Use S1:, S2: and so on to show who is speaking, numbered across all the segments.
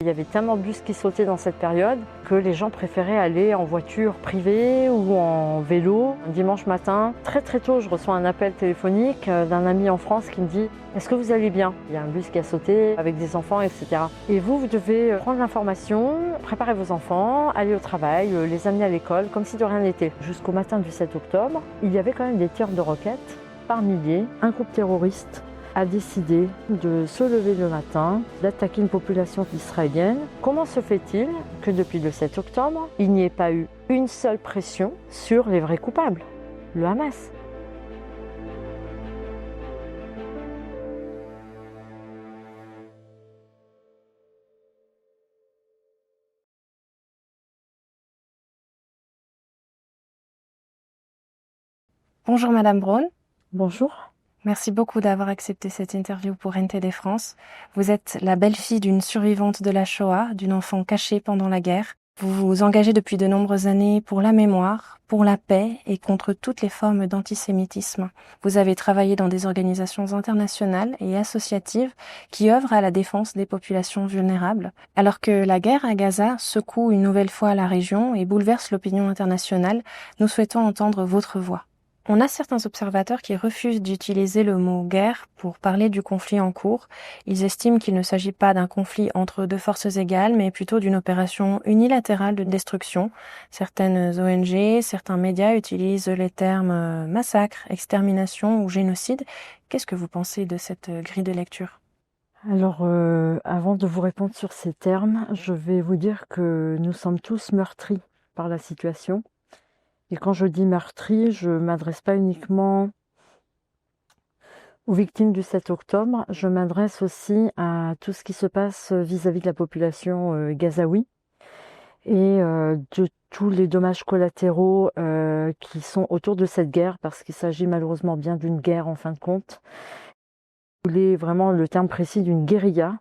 S1: y avait tellement de bus qui sautaient dans cette période que les gens préféraient aller en voiture privée ou en vélo. Un dimanche matin, très très tôt, je reçois un appel téléphonique d'un ami en France qui me dit « Est-ce que vous allez bien ? Il y a un bus qui a sauté avec des enfants, etc. » Et vous devez prendre l'information, préparer vos enfants, aller au travail, les amener à l'école, comme si de rien n'était. Jusqu'au matin du 7 octobre, il y avait quand même des tirs de roquettes par milliers. Un groupe terroriste a décidé de se lever le matin, d'attaquer une population israélienne. Comment se fait-il que depuis le 7 octobre, il n'y ait pas eu une seule pression sur les vrais coupables, le Hamas ?
S2: Bonjour Madame Braun,
S1: Bonjour.
S2: merci beaucoup d'avoir accepté cette interview pour NTD France. Vous êtes la belle-fille d'une survivante de la Shoah, d'une enfant cachée pendant la guerre. Vous vous engagez depuis de nombreuses années pour la mémoire, pour la paix et contre toutes les formes d'antisémitisme. Vous avez travaillé dans des organisations internationales et associatives qui œuvrent à la défense des populations vulnérables. Alors que la guerre à Gaza secoue une nouvelle fois la région et bouleverse l'opinion internationale, nous souhaitons entendre votre voix. On a certains observateurs qui refusent d'utiliser le mot guerre pour parler du conflit en cours. Ils estiment qu'il ne s'agit pas d'un conflit entre deux forces égales, mais plutôt d'une opération unilatérale de destruction. Certaines ONG, certains médias utilisent les termes massacre, extermination ou génocide. Qu'est-ce que vous pensez de cette grille de lecture ?
S1: Alors, avant de vous répondre sur ces termes, je vais vous dire que nous sommes tous meurtris par la situation. Et quand je dis meurtri, je ne m'adresse pas uniquement aux victimes du 7 octobre, je m'adresse aussi à tout ce qui se passe vis-à-vis de la population gazaoui et de tous les dommages collatéraux qui sont autour de cette guerre, parce qu'il s'agit malheureusement bien d'une guerre en fin de compte. Je voulais vraiment le terme précis d'une guérilla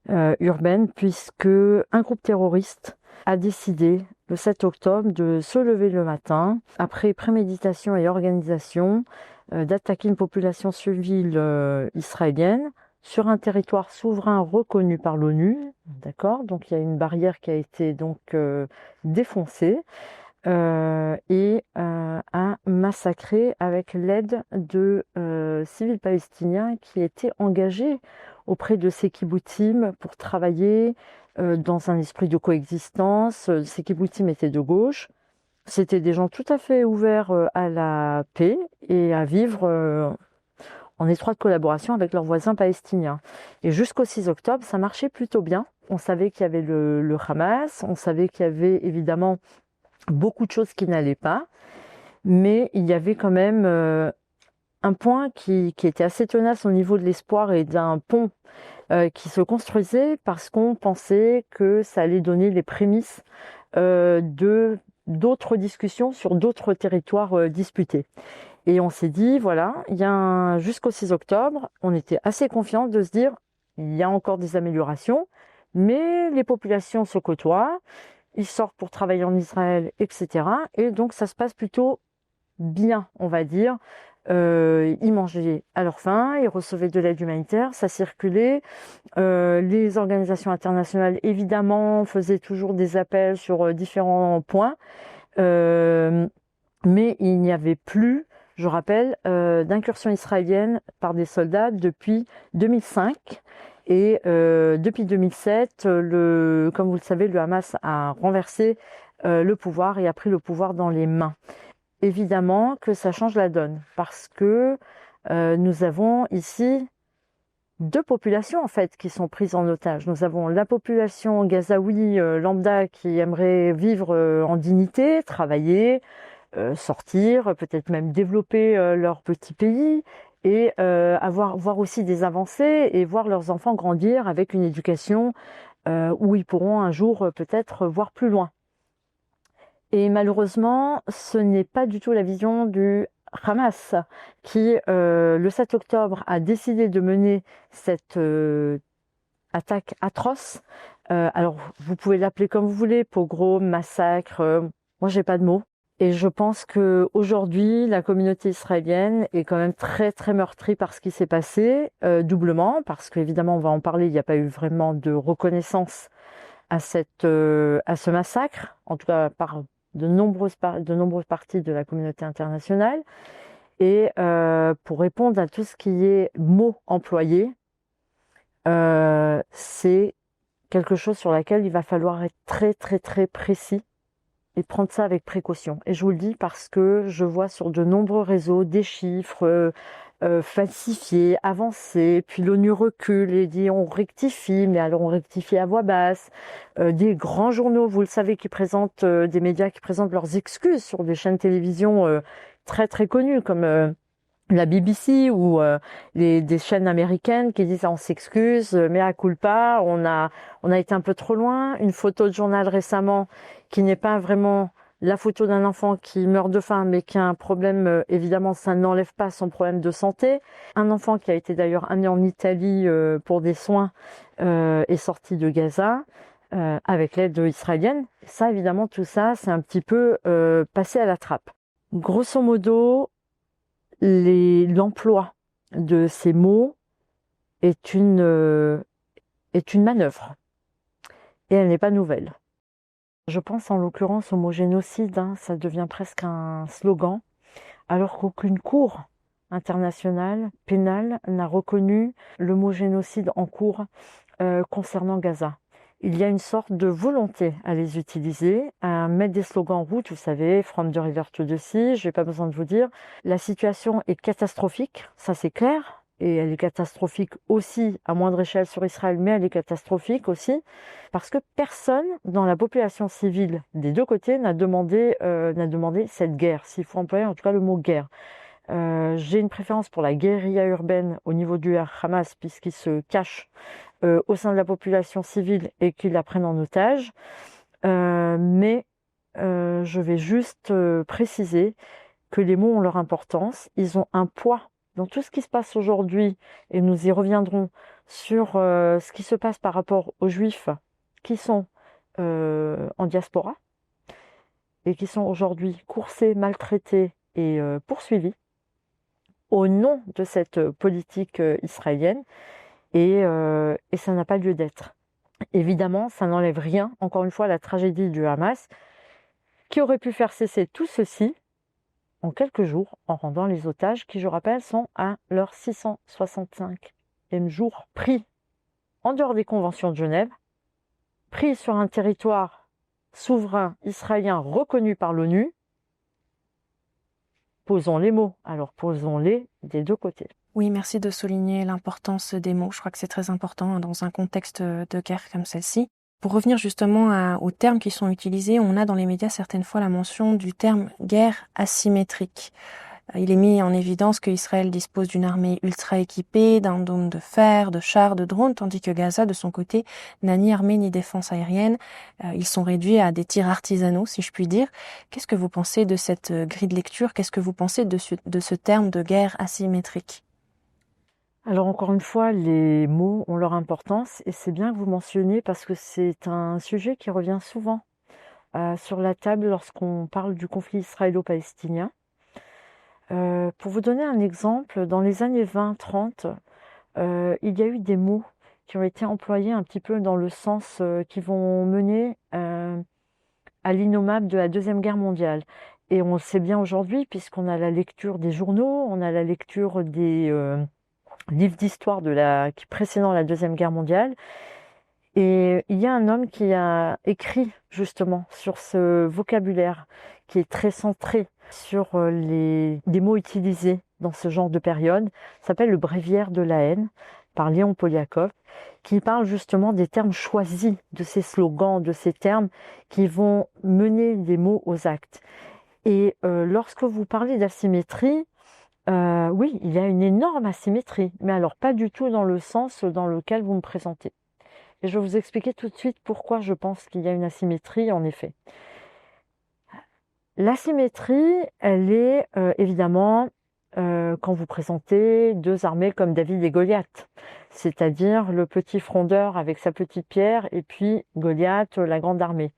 S1: urbaine, puisque un groupe terroriste a décidé le 7 octobre de se lever le matin, après préméditation et organisation, d'attaquer une population civile israélienne sur un territoire souverain reconnu par l'ONU, d'accord ? Donc il y a une barrière qui a été donc défoncée et a massacré avec l'aide de civils palestiniens qui étaient engagés auprès de ces kibbutzim pour travailler dans un esprit de coexistence. Ces kibbutzim étaient de gauche. C'était des gens tout à fait ouverts à la paix et à vivre en étroite collaboration avec leurs voisins palestiniens. Et jusqu'au 6 octobre, ça marchait plutôt bien. On savait qu'il y avait le Hamas, on savait qu'il y avait évidemment beaucoup de choses qui n'allaient pas, mais il y avait quand même un point qui était assez tenace au niveau de l'espoir et d'un pont qui se construisait parce qu'on pensait que ça allait donner les prémices d'autres discussions sur d'autres territoires disputés. Et on s'est dit, voilà, jusqu'au 6 octobre, on était assez confiants de se dire, il y a encore des améliorations, mais les populations se côtoient, ils sortent pour travailler en Israël, etc. Et donc ça se passe plutôt bien, on va dire. Ils mangeaient à leur faim, ils recevaient de l'aide humanitaire, ça circulait. Les organisations internationales, évidemment, faisaient toujours des appels sur différents points. Mais il n'y avait plus, je rappelle, d'incursion israélienne par des soldats depuis 2005. Et depuis 2007, comme vous le savez, le Hamas a renversé le pouvoir et a pris le pouvoir dans les mains. Évidemment que ça change la donne parce que nous avons ici deux populations en fait qui sont prises en otage. Nous avons la population gazaoui lambda qui aimerait vivre en dignité, travailler, sortir, peut-être même développer leur petit pays et voir aussi des avancées et voir leurs enfants grandir avec une éducation où ils pourront un jour peut-être voir plus loin. Et malheureusement, ce n'est pas du tout la vision du Hamas qui, le 7 octobre, a décidé de mener cette attaque atroce. Alors, vous pouvez l'appeler comme vous voulez, pogrom, massacre, moi j'ai pas de mots. Et je pense qu'aujourd'hui, la communauté israélienne est quand même très très meurtrie par ce qui s'est passé, doublement, parce qu'évidemment, on va en parler, il n'y a pas eu vraiment de reconnaissance à ce massacre, en tout cas par de nombreuses parties de la communauté internationale. Et pour répondre à tout ce qui est mots employés, c'est quelque chose sur laquelle il va falloir être très très très précis et prendre ça avec précaution. Et je vous le dis parce que je vois sur de nombreux réseaux des chiffres falsifiés, avancés, puis l'ONU recule et dit on rectifie, mais alors on rectifie à voix basse. Des grands journaux, vous le savez, qui présentent, des médias qui présentent leurs excuses sur des chaînes de télévision très très connues comme la BBC ou des chaînes américaines qui disent on s'excuse, mea culpa, on a été un peu trop loin. Une photo de journal récemment qui n'est pas vraiment la photo d'un enfant qui meurt de faim mais qui a un problème, évidemment ça n'enlève pas son problème de santé. Un enfant qui a été d'ailleurs amené en Italie pour des soins est sorti de Gaza avec l'aide israélienne. Ça évidemment tout ça c'est un petit peu passé à la trappe. Grosso modo, l'emploi de ces mots est une manœuvre et elle n'est pas nouvelle. Je pense en l'occurrence au mot génocide, ça devient presque un slogan, alors qu'aucune cour internationale pénale n'a reconnu le mot génocide en cours concernant Gaza. Il y a une sorte de volonté à les utiliser, à mettre des slogans en route, vous savez, from the river to the sea, je n'ai pas besoin de vous dire. La situation est catastrophique, ça c'est clair, et elle est catastrophique aussi à moindre échelle sur Israël, mais elle est catastrophique aussi, parce que personne dans la population civile des deux côtés n'a demandé cette guerre, s'il faut employer en tout cas le mot guerre. J'ai une préférence pour la guérilla urbaine au niveau du Hamas, puisqu'ils se cachent au sein de la population civile et qu'ils la prennent en otage. Mais je vais juste préciser que les mots ont leur importance, ils ont un poids dans tout ce qui se passe aujourd'hui, et nous y reviendrons sur ce qui se passe par rapport aux Juifs qui sont en diaspora et qui sont aujourd'hui coursés, maltraités et poursuivis au nom de cette politique israélienne. Et ça n'a pas lieu d'être. Évidemment, ça n'enlève rien, encore une fois, à la tragédie du Hamas, qui aurait pu faire cesser tout ceci en quelques jours, en rendant les otages, qui, je rappelle, sont à leur 665e jour, pris en dehors des conventions de Genève, pris sur un territoire souverain israélien reconnu par l'ONU. Posons les mots, alors posons-les des deux côtés.
S2: Oui, merci de souligner l'importance des mots. Je crois que c'est très important dans un contexte de guerre comme celle-ci. Pour revenir justement aux termes qui sont utilisés, on a dans les médias certaines fois la mention du terme guerre asymétrique. Il est mis en évidence qu'Israël dispose d'une armée ultra équipée, d'un dôme de fer, de chars, de drones, tandis que Gaza, de son côté, n'a ni armée ni défense aérienne. Ils sont réduits à des tirs artisanaux, si je puis dire. Qu'est-ce que vous pensez de cette grille de lecture? Qu'est-ce que vous pensez de ce terme de guerre asymétrique?
S1: Alors encore une fois, les mots ont leur importance et c'est bien que vous mentionniez parce que c'est un sujet qui revient souvent sur la table lorsqu'on parle du conflit israélo-palestinien. Pour vous donner un exemple, dans les années 20-30, il y a eu des mots qui ont été employés un petit peu dans le sens qui vont mener à l'innommable de la Deuxième Guerre mondiale. Et on le sait bien aujourd'hui puisqu'on a la lecture des journaux, on a la lecture des livres d'histoire qui précédant la Deuxième Guerre mondiale. Et il y a un homme qui a écrit justement sur ce vocabulaire qui est très centré sur les mots utilisés dans ce genre de période. Ça s'appelle le Bréviaire de la haine par Léon Poliakov, qui parle justement des termes choisis, de ces slogans, de ces termes qui vont mener des mots aux actes. Et lorsque vous parlez d'asymétrie, oui, il y a une énorme asymétrie, mais alors pas du tout dans le sens dans lequel vous me présentez. Et je vais vous expliquer tout de suite pourquoi je pense qu'il y a une asymétrie, en effet. L'asymétrie, elle est évidemment quand vous présentez deux armées comme David et Goliath, c'est-à-dire le petit frondeur avec sa petite pierre et puis Goliath, la grande armée.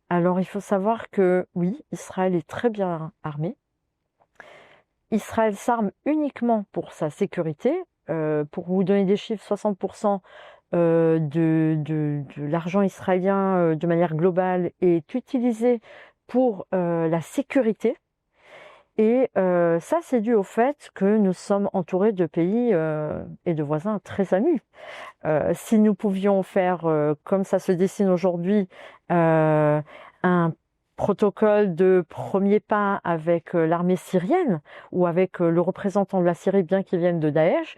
S1: Alors il faut savoir que oui, Israël est très bien armé. Israël s'arme uniquement pour sa sécurité. Pour vous donner des chiffres, 60% de l'argent israélien de manière globale est utilisé pour la sécurité. Et ça, c'est dû au fait que nous sommes entourés de pays et de voisins très amis. Si nous pouvions faire, comme ça se dessine aujourd'hui, un protocole de premier pas avec l'armée syrienne ou avec le représentant de la Syrie, bien qu'il vienne de Daesh,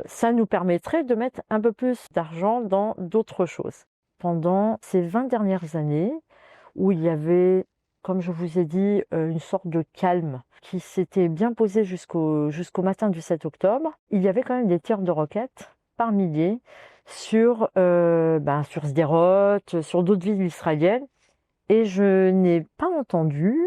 S1: ça nous permettrait de mettre un peu plus d'argent dans d'autres choses. Pendant ces 20 dernières années, où il y avait, comme je vous ai dit, une sorte de calme qui s'était bien posé jusqu'au matin du 7 octobre, il y avait quand même des tirs de roquettes par milliers sur Sderot, sur d'autres villes israéliennes, et je n'ai pas entendu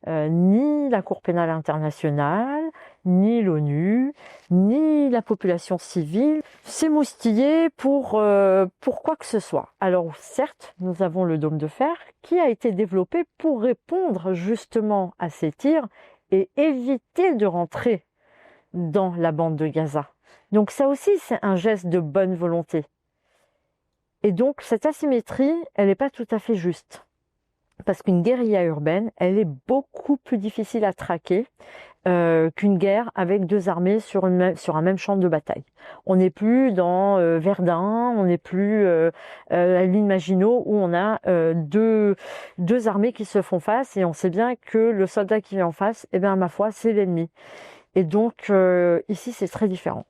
S1: ni la Cour pénale internationale, ni l'ONU, ni la population civile s'émoustiller pour quoi que ce soit. Alors certes, nous avons le dôme de fer qui a été développé pour répondre justement à ces tirs et éviter de rentrer dans la bande de Gaza. Donc ça aussi, c'est un geste de bonne volonté. Et donc cette asymétrie, elle n'est pas tout à fait juste. Parce qu'une guérilla urbaine, elle est beaucoup plus difficile à traquer qu'une guerre avec deux armées sur un même champ de bataille. On n'est plus dans Verdun, on n'est plus à la ligne Maginot où on a deux armées qui se font face et on sait bien que le soldat qui vient en face, eh bien, ma foi, c'est l'ennemi. Et donc ici, c'est très différent.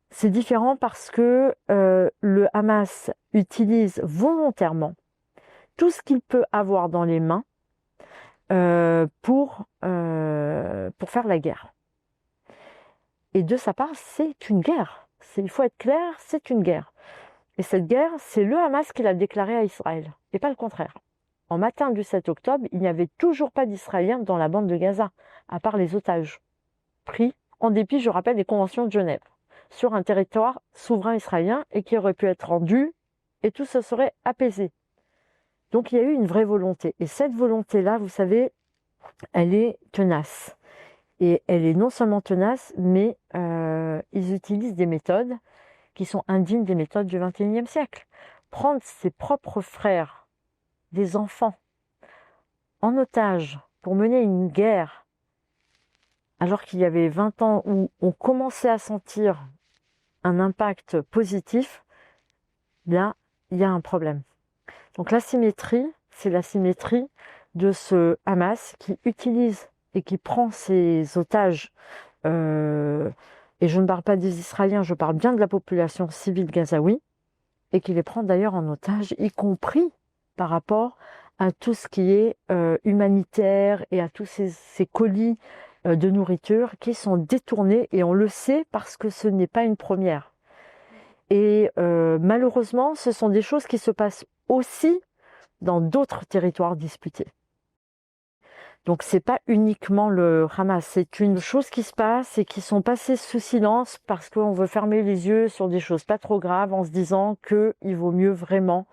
S1: C'est différent parce que le Hamas utilise volontairement tout ce qu'il peut avoir dans les mains pour faire la guerre. Et de sa part, c'est une guerre. Il faut être clair, c'est une guerre. Et cette guerre, c'est le Hamas qui l'a déclarée à Israël, et pas le contraire. En matin du 7 octobre, il n'y avait toujours pas d'Israéliens dans la bande de Gaza, à part les otages, pris en dépit, je rappelle, des conventions de Genève, sur un territoire souverain israélien et qui aurait pu être rendu, et tout se serait apaisé. Donc il y a eu une vraie volonté. Et cette volonté-là, vous savez, elle est tenace. Et elle est non seulement tenace, mais ils utilisent des méthodes qui sont indignes des méthodes du XXIe siècle. Prendre ses propres frères, des enfants, en otage pour mener une guerre, alors qu'il y avait 20 ans où on commençait à sentir un impact positif, là, il y a un problème. Donc l'asymétrie, c'est l'asymétrie de ce Hamas qui utilise et qui prend ses otages, et je ne parle pas des Israéliens, je parle bien de la population civile gazaoui, et qui les prend d'ailleurs en otage, y compris par rapport à tout ce qui est humanitaire et à tous ces colis de nourriture qui sont détournés, et on le sait parce que ce n'est pas une première. Et malheureusement, ce sont des choses qui se passent aussi dans d'autres territoires disputés. Donc c'est pas uniquement le Hamas, c'est une chose qui se passe et qui sont passées sous silence parce qu'on veut fermer les yeux sur des choses pas trop graves en se disant qu'il vaut mieux vraiment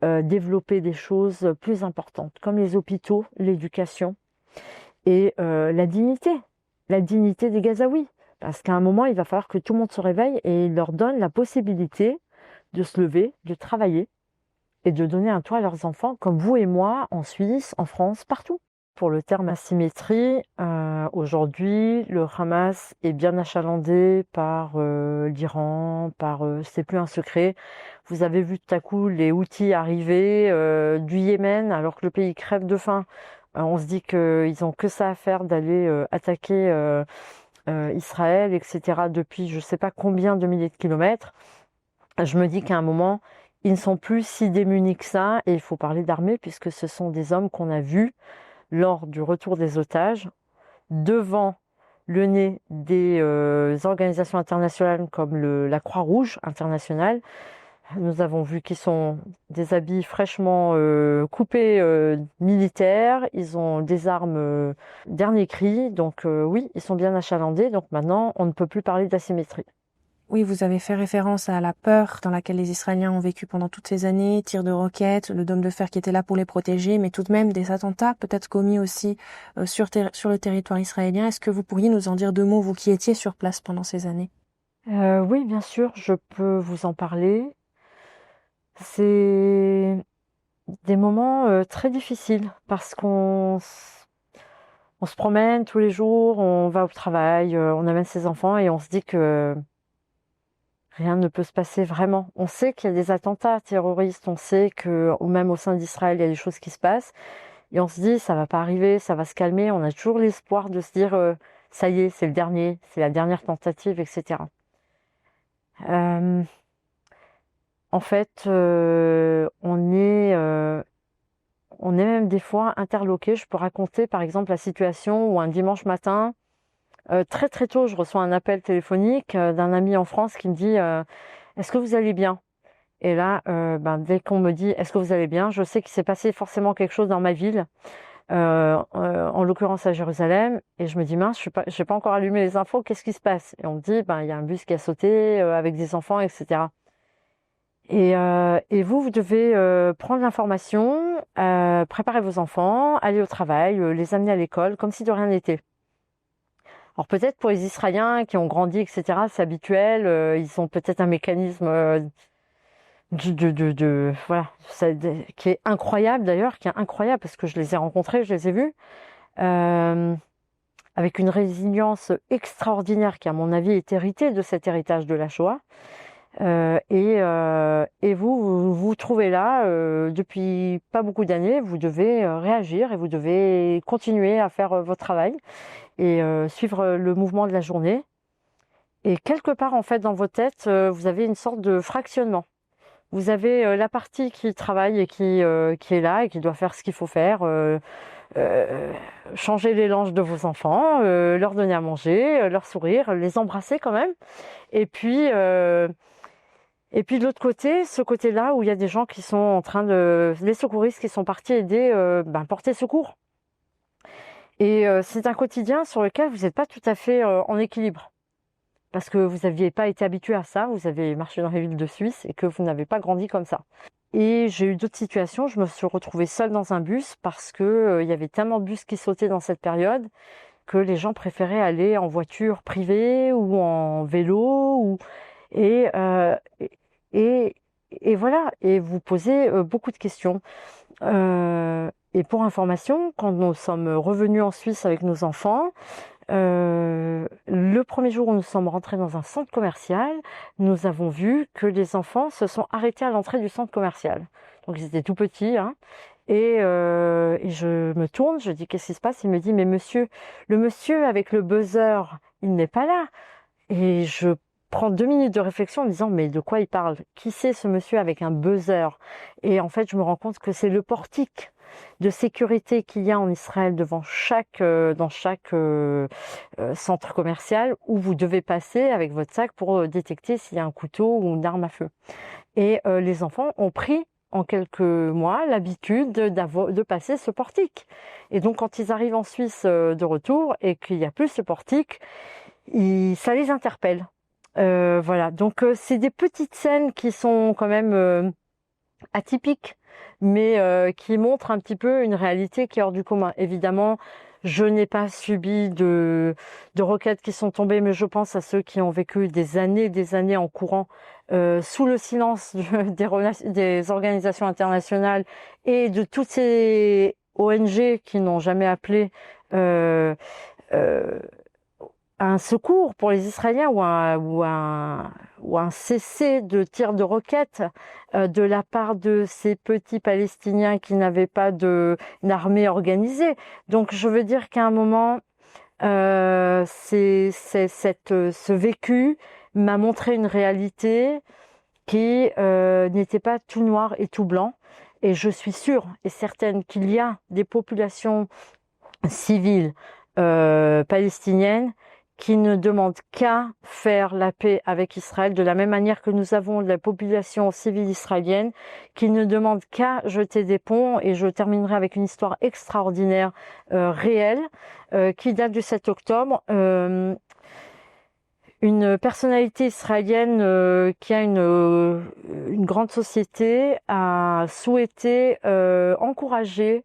S1: développer des choses plus importantes, comme les hôpitaux, l'éducation et la dignité des Gazaouis. Parce qu'à un moment, il va falloir que tout le monde se réveille et il leur donne la possibilité de se lever, de travailler et de donner un toit à leurs enfants, comme vous et moi, en Suisse, en France, partout. Pour le terme asymétrie, aujourd'hui, le Hamas est bien achalandé par l'Iran, c'est plus un secret. Vous avez vu tout à coup les Houthis arriver du Yémen, alors que le pays crève de faim. On se dit qu'ils n'ont que ça à faire d'aller attaquer Israël, etc., depuis je ne sais pas combien de milliers de kilomètres. Je me dis qu'à un moment, ils ne sont plus si démunis que ça, et il faut parler d'armée, puisque ce sont des hommes qu'on a vus lors du retour des otages, devant le nez des organisations internationales comme la Croix-Rouge internationale. Nous avons vu qu'ils sont des habits fraîchement coupés militaires, ils ont des armes dernier cri, donc oui, ils sont bien achalandés, donc maintenant on ne peut plus parler d'asymétrie.
S2: Oui, vous avez fait référence à la peur dans laquelle les Israéliens ont vécu pendant toutes ces années, tirs de roquettes, le dôme de fer qui était là pour les protéger, mais tout de même des attentats peut-être commis aussi sur le territoire israélien. Est-ce que vous pourriez nous en dire deux mots, vous qui étiez sur place pendant ces années ?
S1: Oui, bien sûr, je peux vous en parler. C'est des moments très difficiles parce on se promène tous les jours, on va au travail, on amène ses enfants et on se dit que rien ne peut se passer vraiment. On sait qu'il y a des attentats terroristes, on sait que, ou même au sein d'Israël, il y a des choses qui se passent. Et on se dit, ça va pas arriver, ça va se calmer. On a toujours l'espoir de se dire, ça y est, c'est le dernier, c'est la dernière tentative, etc. Euh, En fait, on est même des fois interloqué. Je peux raconter, par exemple, la situation où un dimanche matin, très très tôt, je reçois un appel téléphonique d'un ami en France qui me dit, est-ce que vous allez bien? Et là, dès qu'on me dit, est-ce que vous allez bien? Je sais qu'il s'est passé forcément quelque chose dans ma ville. En l'occurrence à Jérusalem, et je me dis mince, j'ai pas encore allumé les infos, qu'est-ce qui se passe? Et on me dit, il y a un bus qui a sauté avec des enfants, etc. Et vous devez prendre l'information, préparer vos enfants, aller au travail, les amener à l'école, comme si de rien n'était. Alors peut-être pour les Israéliens qui ont grandi, etc., c'est habituel, ils ont peut-être un mécanisme voilà, qui est incroyable d'ailleurs, qui est incroyable parce que je les ai rencontrés, je les ai vus. Euh, avec une résilience extraordinaire qui, à mon avis, est héritée de cet héritage de la Shoah. Et vous vous trouvez là depuis pas beaucoup d'années, vous devez réagir et vous devez continuer à faire votre travail et suivre le mouvement de la journée. Et quelque part, en fait, dans vos têtes, vous avez une sorte de fractionnement. Vous avez la partie qui travaille et qui est là et qui doit faire ce qu'il faut faire, euh, changer les langes de vos enfants, leur donner à manger, leur sourire, les embrasser quand même. Et puis, euh, et puis de l'autre côté, ce côté-là où il y a des gens qui sont en train les secouristes qui sont partis aider, porter secours. Et c'est un quotidien sur lequel vous n'êtes pas tout à fait en équilibre. Parce que vous n'aviez pas été habitué à ça, vous avez marché dans les villes de Suisse et que vous n'avez pas grandi comme ça. Et j'ai eu d'autres situations, je me suis retrouvée seule dans un bus parce que il y avait tellement de bus qui sautaient dans cette période que les gens préféraient aller en voiture privée ou en vélo et, euh, et, et voilà, et vous posez beaucoup de questions. Et pour information, quand nous sommes revenus en Suisse avec nos enfants, le premier jour où nous sommes rentrés dans un centre commercial, nous avons vu que les enfants se sont arrêtés à l'entrée du centre commercial. Donc ils étaient tout petits, hein. Et je me tourne, je dis qu'est-ce qui se passe? Il me dit mais monsieur, le monsieur avec le buzzer, il n'est pas là. Et je prends 2 minutes de réflexion en me disant mais de quoi il parle? Qui c'est ce monsieur avec un buzzer? Et en fait je me rends compte que c'est le portique de sécurité qu'il y a en Israël dans chaque centre commercial où vous devez passer avec votre sac pour détecter s'il y a un couteau ou une arme à feu. Et les enfants ont pris en quelques mois l'habitude de passer ce portique. Et donc quand ils arrivent en Suisse de retour et qu'il n'y a plus ce portique, ça les interpelle. Voilà, donc c'est des petites scènes qui sont quand même atypiques, mais qui montrent un petit peu une réalité qui est hors du commun. Évidemment, je n'ai pas subi de roquettes qui sont tombées, mais je pense à ceux qui ont vécu des années en courant sous le silence des organisations internationales et de toutes ces ONG qui n'ont jamais appelé euh, euh, un secours pour les Israéliens ou un cessez de tir de roquettes de la part de ces petits Palestiniens qui n'avaient pas une armée organisée. Donc je veux dire qu'à un moment, ce vécu m'a montré une réalité qui n'était pas tout noir et tout blanc. Et je suis sûre et certaine qu'il y a des populations civiles palestiniennes qui ne demandent qu'à faire la paix avec Israël, de la même manière que nous avons la population civile israélienne qui ne demande qu'à jeter des ponts. Et je terminerai avec une histoire extraordinaire, réelle, qui date du 7 octobre. Une personnalité israélienne qui a une grande société a souhaité encourager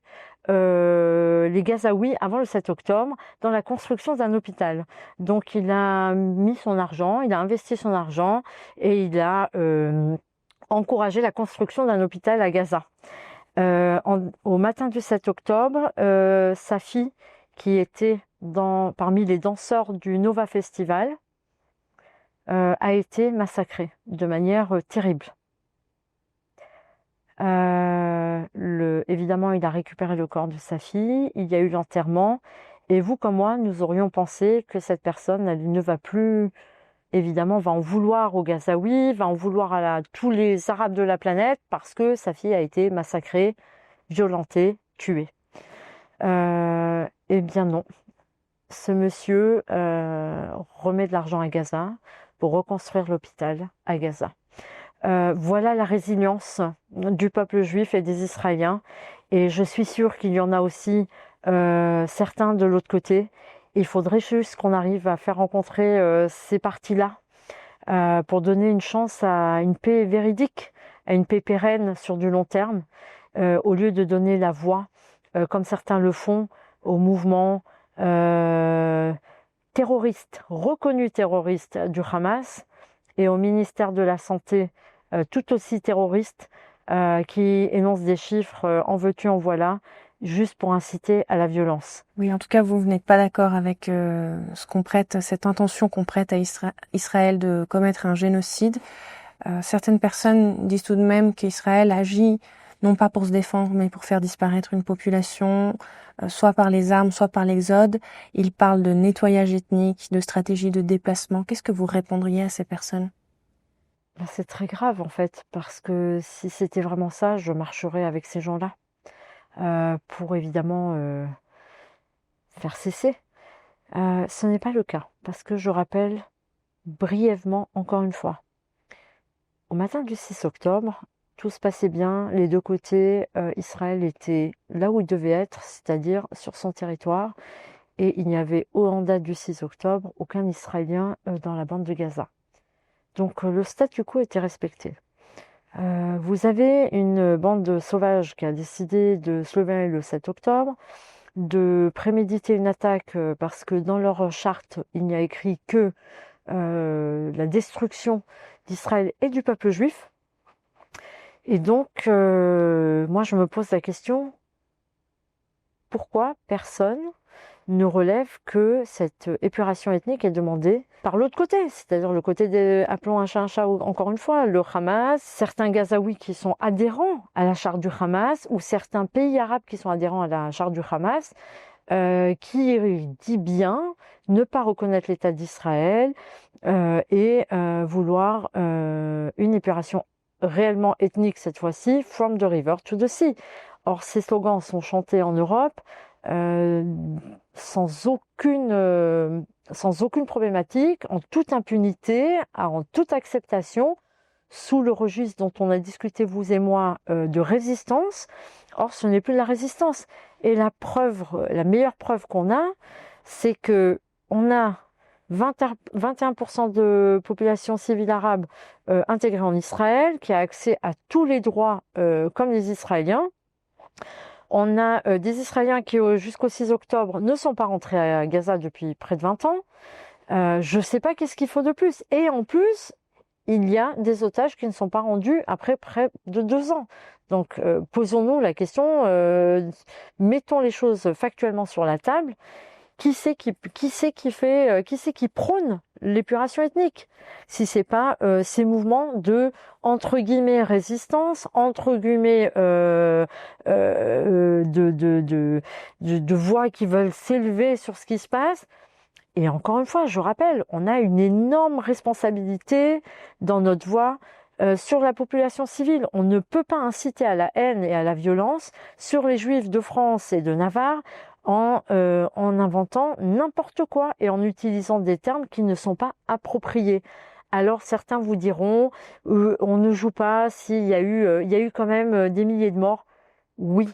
S1: les Gazaouis avant le 7 octobre dans la construction d'un hôpital. Donc il a mis son argent, il a investi son argent et il a encourager la construction d'un hôpital à Gaza. Au matin du 7 octobre, sa fille, qui était parmi les danseurs du Nova Festival, a été massacrée de manière terrible. Évidemment, il a récupéré le corps de sa fille, il y a eu l'enterrement, et vous comme moi, nous aurions pensé que cette personne, elle ne va plus, évidemment, va en vouloir aux Gazaouis, va en vouloir à tous les Arabes de la planète, parce que sa fille a été massacrée, violentée, tuée. Eh bien non. Ce monsieur remet de l'argent à Gaza pour reconstruire l'hôpital à Gaza. Voilà la résilience du peuple juif et des Israéliens. Et je suis sûre qu'il y en a aussi certains de l'autre côté. Il faudrait juste qu'on arrive à faire rencontrer ces parties-là pour donner une chance à une paix véridique, à une paix pérenne sur du long terme, au lieu de donner la voix, comme certains le font, au mouvement terroriste, reconnu terroriste du Hamas, et au ministère de la Santé, tout aussi terroriste, qui énonce des chiffres en veux-tu, en voilà, juste pour inciter à la violence.
S2: Oui, en tout cas, vous n'êtes pas d'accord avec cette intention qu'on prête à Israël de commettre un génocide. Certaines personnes disent tout de même qu'Israël agit non pas pour se défendre, mais pour faire disparaître une population, soit par les armes, soit par l'exode. Ils parlent de nettoyage ethnique, de stratégie de déplacement. Qu'est-ce que vous répondriez à ces personnes ?
S1: C'est très grave en fait, parce que si c'était vraiment ça, je marcherais avec ces gens-là pour évidemment faire cesser. Ce n'est pas le cas, parce que je rappelle brièvement encore une fois, au matin du 6 octobre, tout se passait bien, les deux côtés, Israël était là où il devait être, c'est-à-dire sur son territoire, et il n'y avait, en date du 6 octobre, aucun Israélien dans la bande de Gaza. Donc le statu quo était respecté. Vous avez une bande sauvage qui a décidé de se lever le 7 octobre, de préméditer une attaque parce que dans leur charte, il n'y a écrit que la destruction d'Israël et du peuple juif. Et donc, moi je me pose la question, pourquoi personne ne relève que cette épuration ethnique est demandée par l'autre côté, c'est-à-dire le côté des, appelons un chat encore une fois, le Hamas, certains Gazaouis qui sont adhérents à la charte du Hamas, ou certains pays arabes qui sont adhérents à la charte du Hamas, qui dit bien ne pas reconnaître l'État d'Israël et vouloir une épuration réellement ethnique cette fois-ci, from the river to the sea. Or, ces slogans sont chantés en Europe sans aucune problématique, en toute impunité, en toute acceptation, sous le registre dont on a discuté vous et moi de résistance. Or, ce n'est plus de la résistance. Et la meilleure preuve qu'on a, c'est que on a 21% de population civile arabe intégrée en Israël, qui a accès à tous les droits comme les Israéliens. On a des Israéliens qui, jusqu'au 6 octobre, ne sont pas rentrés à Gaza depuis près de 20 ans. Je ne sais pas qu'est-ce qu'il faut de plus. Et en plus, il y a des otages qui ne sont pas rendus après près de 2 ans. Donc, posons-nous la question, mettons les choses factuellement sur la table. Qui c'est qui prône l'épuration ethnique? Si c'est pas ces mouvements de entre guillemets résistance, entre guillemets de voix qui veulent s'élever sur ce qui se passe. Et encore une fois, je rappelle, on a une énorme responsabilité dans notre voix sur la population civile. On ne peut pas inciter à la haine et à la violence sur les Juifs de France et de Navarre en inventant n'importe quoi et en utilisant des termes qui ne sont pas appropriés. Alors certains vous diront, on ne joue pas s'il y a eu quand même des milliers de morts. Oui,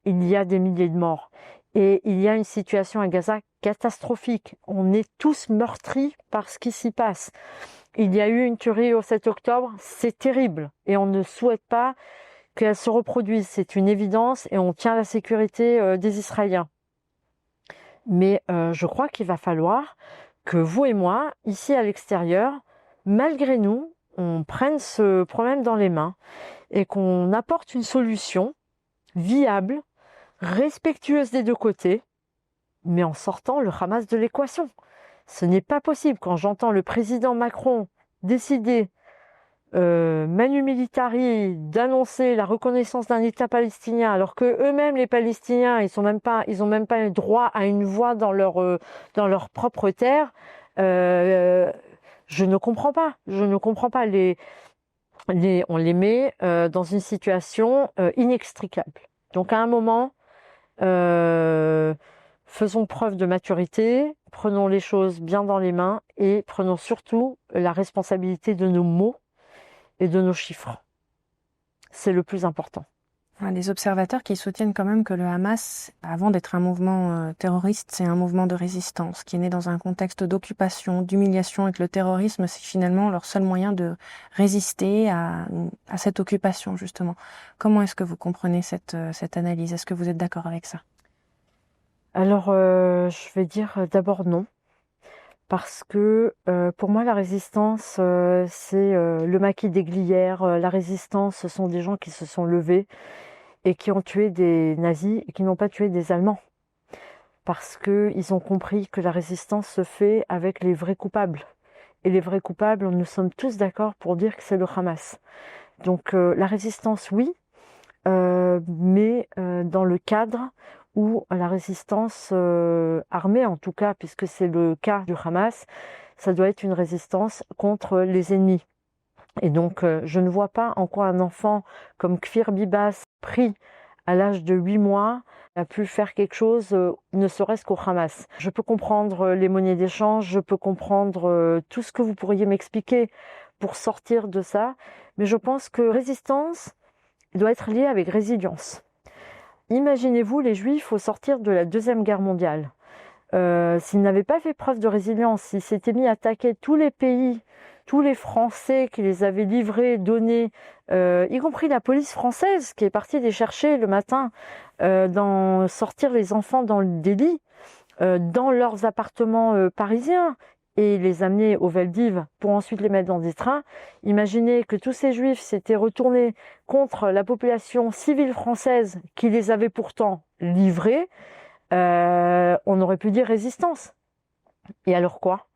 S1: il y a des milliers de morts. Et il y a une situation à Gaza catastrophique. On est tous meurtris par ce qui s'y passe. Il y a eu une tuerie au 7 octobre, c'est terrible. Et on ne souhaite pas qu'elle se reproduise. C'est une évidence et on tient la sécurité des Israéliens. Mais je crois qu'il va falloir que vous et moi, ici à l'extérieur, malgré nous, on prenne ce problème dans les mains et qu'on apporte une solution viable, respectueuse des deux côtés, mais en sortant le Hamas de l'équation. Ce n'est pas possible. Quand j'entends le président Macron décider, manu militari, d'annoncer la reconnaissance d'un État palestinien, alors que eux-mêmes, les Palestiniens, ils ont même pas le droit à une voix dans leur propre terre, je ne comprends pas. Je ne comprends pas. On les met dans une situation inextricable. Donc à un moment, faisons preuve de maturité, prenons les choses bien dans les mains et prenons surtout la responsabilité de nos mots et de nos chiffres. C'est le plus important.
S2: Les observateurs qui soutiennent quand même que le Hamas, avant d'être un mouvement terroriste, c'est un mouvement de résistance qui est né dans un contexte d'occupation, d'humiliation, et que le terrorisme, c'est finalement leur seul moyen de résister à cette occupation, justement. Comment est-ce que vous comprenez cette analyse? Est-ce que vous êtes d'accord avec ça?
S1: Alors, je vais dire d'abord non. Parce que pour moi, la résistance, c'est le maquis des Glières. La résistance, ce sont des gens qui se sont levés et qui ont tué des nazis et qui n'ont pas tué des Allemands. Parce qu'ils ont compris que la résistance se fait avec les vrais coupables. Et les vrais coupables, nous sommes tous d'accord pour dire que c'est le Hamas. Donc la résistance, oui, mais dans le cadre où la résistance armée, en tout cas, puisque c'est le cas du Hamas, ça doit être une résistance contre les ennemis. Et donc, je ne vois pas en quoi un enfant comme Kfir Bibas, pris à l'âge de 8 mois, a pu faire quelque chose, ne serait-ce qu'au Hamas. Je peux comprendre les monnaies d'échange, je peux comprendre tout ce que vous pourriez m'expliquer pour sortir de ça, mais je pense que résistance doit être liée avec résilience. Imaginez-vous les Juifs au sortir de la Deuxième Guerre mondiale. S'ils n'avaient pas fait preuve de résilience, s'ils s'étaient mis à attaquer tous les pays, tous les Français qui les avaient livrés, donnés, y compris la police française qui est partie les chercher le matin, sortir les enfants des lits, dans leurs appartements parisiens et les amener au Veldiv pour ensuite les mettre dans des trains. Imaginez que tous ces Juifs s'étaient retournés contre la population civile française qui les avait pourtant livrés. On aurait pu dire résistance. Et alors quoi?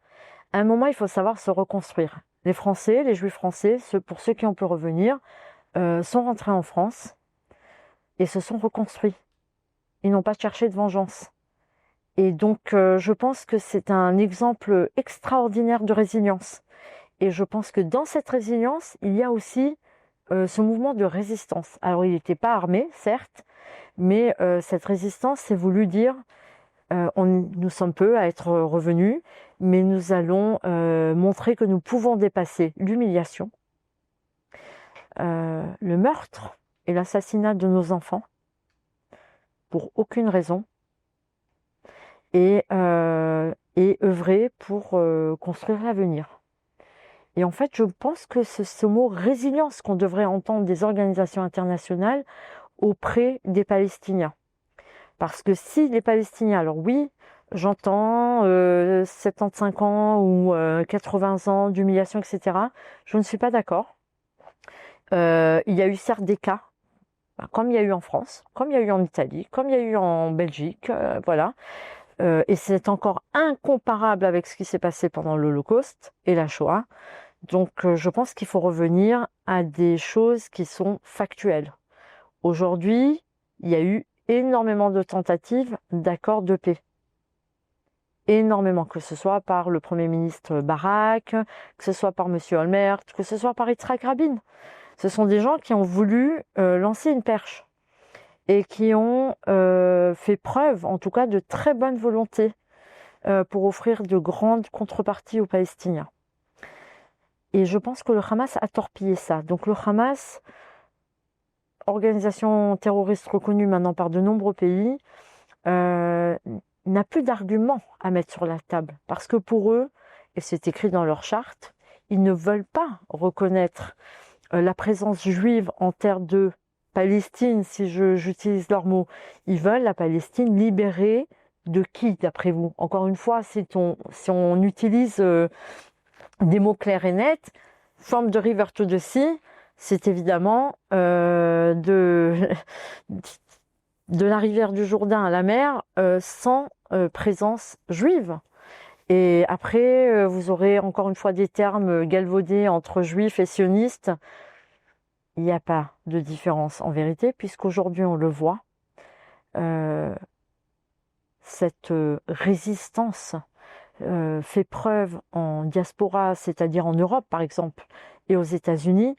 S1: À un moment, il faut savoir se reconstruire. Les Français, les Juifs français, pour ceux qui ont pu revenir, sont rentrés en France et se sont reconstruits. Ils n'ont pas cherché de vengeance. Et donc, je pense que c'est un exemple extraordinaire de résilience. Et je pense que dans cette résilience, il y a aussi ce mouvement de résistance. Alors, il n'était pas armé, certes, mais cette résistance, c'est voulu dire nous sommes peu à être revenus, mais nous allons montrer que nous pouvons dépasser l'humiliation, le meurtre et l'assassinat de nos enfants, pour aucune raison, et œuvrer pour construire l'avenir. Et en fait, je pense que c'est ce mot résilience qu'on devrait entendre des organisations internationales auprès des Palestiniens. Parce que si les Palestiniens, alors oui, j'entends 75 ans ou 80 ans d'humiliation, etc. Je ne suis pas d'accord. Il y a eu certes des cas, comme il y a eu en France, comme il y a eu en Italie, comme il y a eu en Belgique, voilà. Et c'est encore incomparable avec ce qui s'est passé pendant l'Holocauste et la Shoah. Donc je pense qu'il faut revenir à des choses qui sont factuelles. Aujourd'hui, il y a eu énormément de tentatives d'accords de paix. Énormément, que ce soit par le Premier ministre Barak, que ce soit par M. Olmert, que ce soit par Yitzhak Rabin. Ce sont des gens qui ont voulu lancer une perche et qui ont fait preuve, en tout cas, de très bonne volonté pour offrir de grandes contreparties aux Palestiniens. Et je pense que le Hamas a torpillé ça. Donc le Hamas, organisation terroriste reconnue maintenant par de nombreux pays, n'a plus d'arguments à mettre sur la table. Parce que pour eux, et c'est écrit dans leur charte, ils ne veulent pas reconnaître la présence juive en terre de Palestine, si j'utilise leurs mots. Ils veulent la Palestine libérée de qui, d'après vous? Encore une fois, si on utilise des mots clairs et nets, From the river to the sea, c'est évidemment de la rivière du Jourdain à la mer sans présence juive. Et après, vous aurez encore une fois des termes galvaudés entre juifs et sionistes. Il n'y a pas de différence en vérité, puisqu'aujourd'hui on le voit, cette résistance fait preuve en diaspora, c'est-à-dire en Europe par exemple, et aux États-Unis,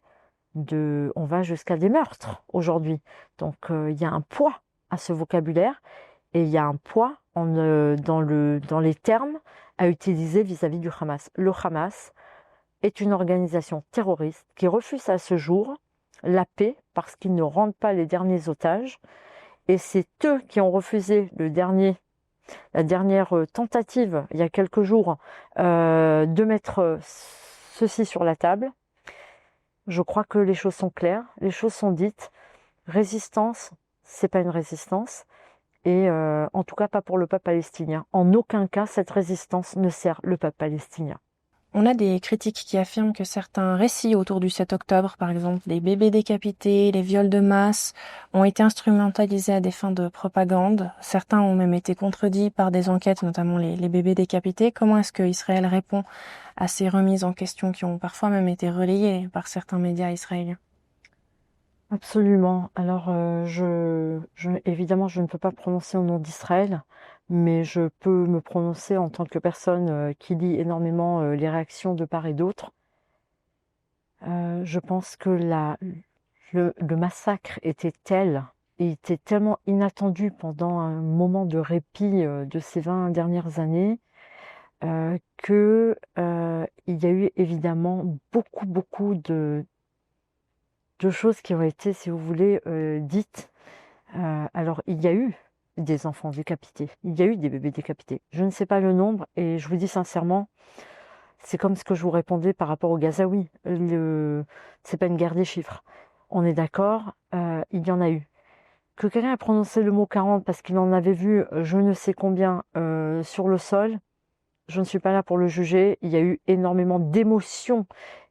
S1: on va jusqu'à des meurtres aujourd'hui. Donc il y a un poids à ce vocabulaire et il y a un poids dans les termes à utiliser vis-à-vis du Hamas. Le Hamas est une organisation terroriste qui refuse à ce jour la paix parce qu'ils ne rendent pas les derniers otages. Et c'est eux qui ont refusé la dernière tentative, il y a quelques jours, de mettre ceci sur la table. Je crois que les choses sont claires, les choses sont dites. Résistance, c'est pas une résistance. Et en tout cas pas pour le peuple palestinien. En aucun cas, cette résistance ne sert le peuple palestinien.
S2: On a des critiques qui affirment que certains récits autour du 7 octobre, par exemple les bébés décapités, les viols de masse, ont été instrumentalisés à des fins de propagande. Certains ont même été contredits par des enquêtes, notamment les bébés décapités. Comment est-ce que Israël répond à ces remises en question qui ont parfois même été relayées par certains médias israéliens?
S1: Absolument. Alors, évidemment, je ne peux pas prononcer au nom d'Israël, mais je peux me prononcer en tant que personne qui lit énormément les réactions de part et d'autre. Je pense que le massacre était tel, et était tellement inattendu pendant un moment de répit de ces 20 dernières années, que il y a eu évidemment beaucoup de choses qui ont été, si vous voulez, dites. Alors, il y a eu des enfants décapités, il y a eu des bébés décapités. Je ne sais pas le nombre et je vous dis sincèrement, c'est comme ce que je vous répondais par rapport au Gazaouis. C'est pas une guerre des chiffres. On est d'accord, il y en a eu. Que quelqu'un a prononcé le mot 40 parce qu'il en avait vu je ne sais combien sur le sol, je ne suis pas là pour le juger. Il y a eu énormément d'émotions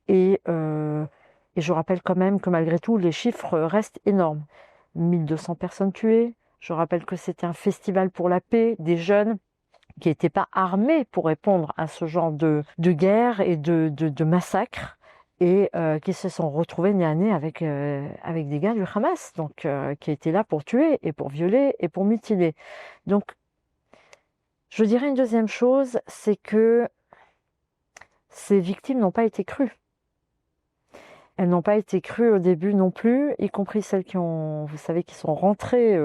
S1: et je rappelle quand même que malgré tout, les chiffres restent énormes. 1200 personnes tuées. Je rappelle que c'était un festival pour la paix, des jeunes qui n'étaient pas armés pour répondre à ce genre de guerre et de massacres et qui se sont retrouvés nez à nez avec des gars du Hamas, donc qui étaient là pour tuer et pour violer et pour mutiler. Donc, je dirais une deuxième chose, c'est que ces victimes n'ont pas été crues. Elles n'ont pas été crues au début non plus, y compris celles qui sont rentrées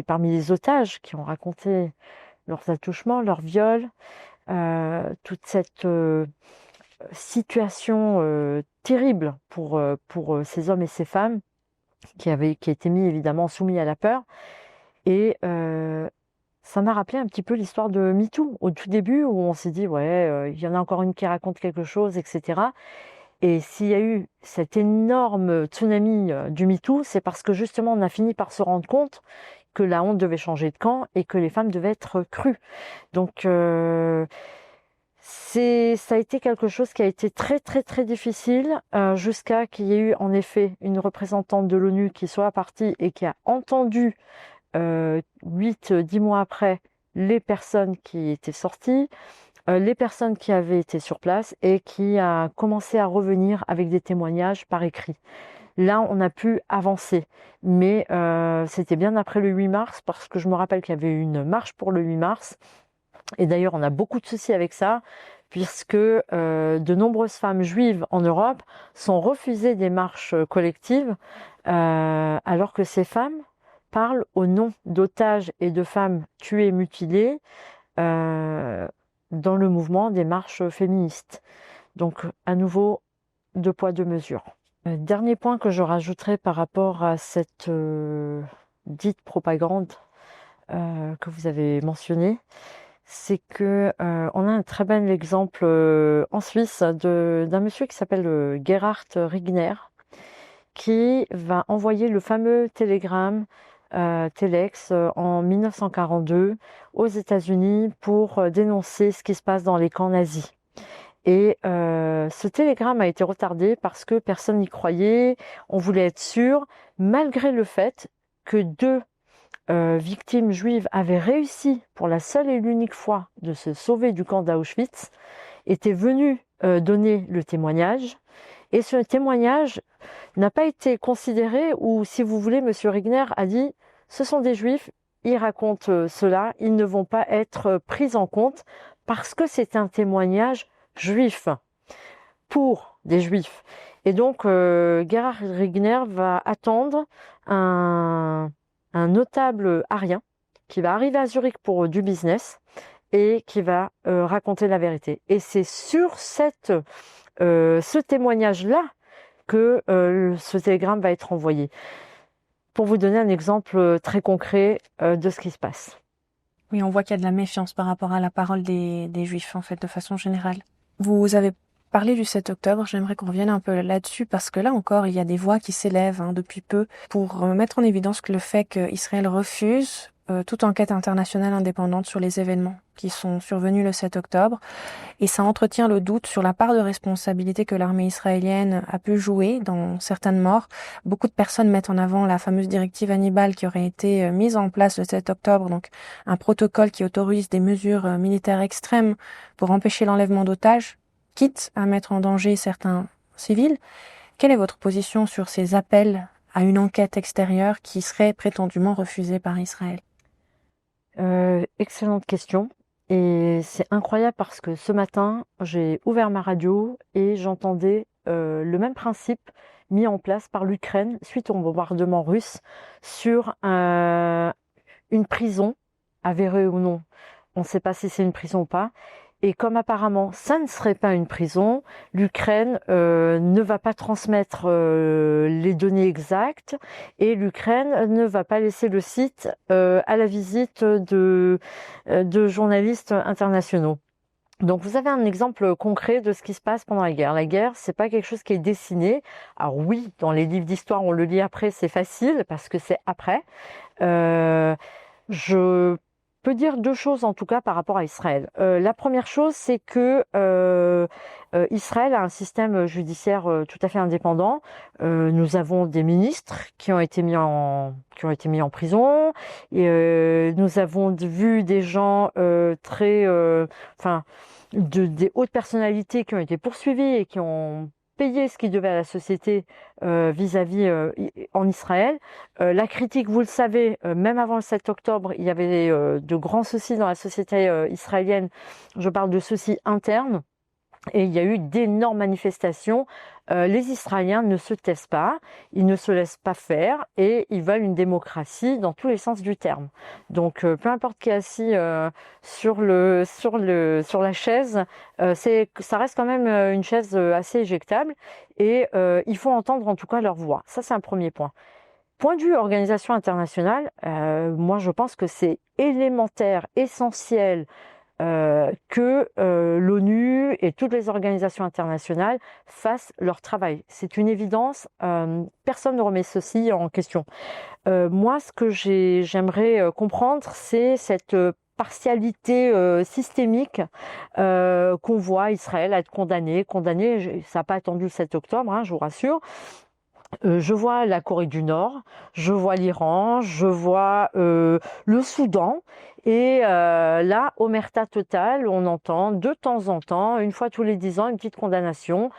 S1: parmi les otages, qui ont raconté leurs attouchements, leurs viols, toute cette situation terrible pour ces hommes et ces femmes qui étaient évidemment soumis à la peur. Et ça m'a rappelé un petit peu l'histoire de MeToo au tout début où on s'est dit ouais, il y en a encore une qui raconte quelque chose, etc. Et s'il y a eu cet énorme tsunami du MeToo, c'est parce que justement on a fini par se rendre compte que la honte devait changer de camp et que les femmes devaient être crues. Donc ça a été quelque chose qui a été très difficile jusqu'à qu'il y ait eu en effet une représentante de l'ONU qui soit partie et qui a entendu 8-10 mois après les personnes qui étaient sorties, les personnes qui avaient été sur place et qui a commencé à revenir avec des témoignages par écrit. Là, on a pu avancer, mais c'était bien après le 8 mars, parce que je me rappelle qu'il y avait eu une marche pour le 8 mars, et d'ailleurs on a beaucoup de soucis avec ça, puisque de nombreuses femmes juives en Europe sont refusées des marches collectives, alors que ces femmes parlent au nom d'otages et de femmes tuées et mutilées, dans le mouvement des marches féministes. Donc, à nouveau, deux poids, deux mesures. Dernier point que je rajouterai par rapport à cette dite propagande que vous avez mentionnée, c'est que on a un très bel exemple en Suisse d'un monsieur qui s'appelle Gerhard Rigner, qui va envoyer le fameux télégramme Telex en 1942 aux États-Unis pour dénoncer ce qui se passe dans les camps nazis. Et ce télégramme a été retardé parce que personne n'y croyait, on voulait être sûr, malgré le fait que deux victimes juives avaient réussi pour la seule et l'unique fois de se sauver du camp d'Auschwitz, étaient venues donner le témoignage. Et ce témoignage n'a pas été considéré, ou si vous voulez, M. Regner a dit « ce sont des juifs, ils racontent cela, ils ne vont pas être pris en compte parce que c'est un témoignage juif, pour des juifs ». Et donc Gerhard Regner va attendre un notable arien qui va arriver à Zurich pour du business et qui va raconter la vérité. Et c'est sur ce témoignage-là que ce télégramme va être envoyé. Pour vous donner un exemple très concret de ce qui se passe.
S2: Oui, on voit qu'il y a de la méfiance par rapport à la parole des Juifs, en fait, de façon générale. Vous avez parlé du 7 octobre, j'aimerais qu'on revienne un peu là-dessus, parce que là encore, il y a des voix qui s'élèvent depuis peu pour mettre en évidence que le fait qu'Israël refuse toute enquête internationale indépendante sur les événements qui sont survenus le 7 octobre, et ça entretient le doute sur la part de responsabilité que l'armée israélienne a pu jouer dans certaines morts. Beaucoup de personnes mettent en avant la fameuse directive Hannibal qui aurait été mise en place le 7 octobre, donc un protocole qui autorise des mesures militaires extrêmes pour empêcher l'enlèvement d'otages, quitte à mettre en danger certains civils. Quelle est votre position sur ces appels à une enquête extérieure qui serait prétendument refusée par Israël ?
S1: Excellente question. Et c'est incroyable parce que ce matin, j'ai ouvert ma radio et j'entendais le même principe mis en place par l'Ukraine suite au bombardement russe sur une prison, avérée ou non. On ne sait pas si c'est une prison ou pas. Et comme apparemment ça ne serait pas une prison, l'Ukraine ne va pas transmettre les données exactes et l'Ukraine ne va pas laisser le site à la visite de journalistes internationaux. Donc vous avez un exemple concret de ce qui se passe pendant la guerre. La guerre, c'est pas quelque chose qui est dessiné. Alors oui, dans les livres d'histoire, on le lit après, c'est facile parce que c'est après. Je peux dire deux choses en tout cas par rapport à Israël. La première chose, c'est que Israël a un système judiciaire tout à fait indépendant. Nous avons des ministres qui ont été mis en prison. Et, nous avons vu des gens des hautes personnalités qui ont été poursuivis et qui ont payé ce qu'ils devaient à la société vis-à-vis en Israël. La critique, vous le savez, même avant le 7 octobre, il y avait de grands soucis dans la société israélienne. Je parle de soucis internes. Et il y a eu d'énormes manifestations. Les Israéliens ne se taisent pas, ils ne se laissent pas faire et ils veulent une démocratie dans tous les sens du terme. Donc, peu importe qui est assis sur la chaise, ça reste quand même une chaise assez éjectable et il faut entendre en tout cas leur voix. Ça, c'est un premier point. Point de vue organisation internationale, moi je pense que c'est élémentaire, essentiel que l'ONU et toutes les organisations internationales fassent leur travail. C'est une évidence, personne ne remet ceci en question. Moi, ce que j'aimerais comprendre, c'est cette partialité systémique qu'on voit Israël être condamné, ça n'a pas attendu le 7 octobre, hein, je vous rassure. Je vois la Corée du Nord, je vois l'Iran, je vois le Soudan. Et là, omerta totale, on entend de temps en temps, une fois tous les 10 ans, une petite condamnation.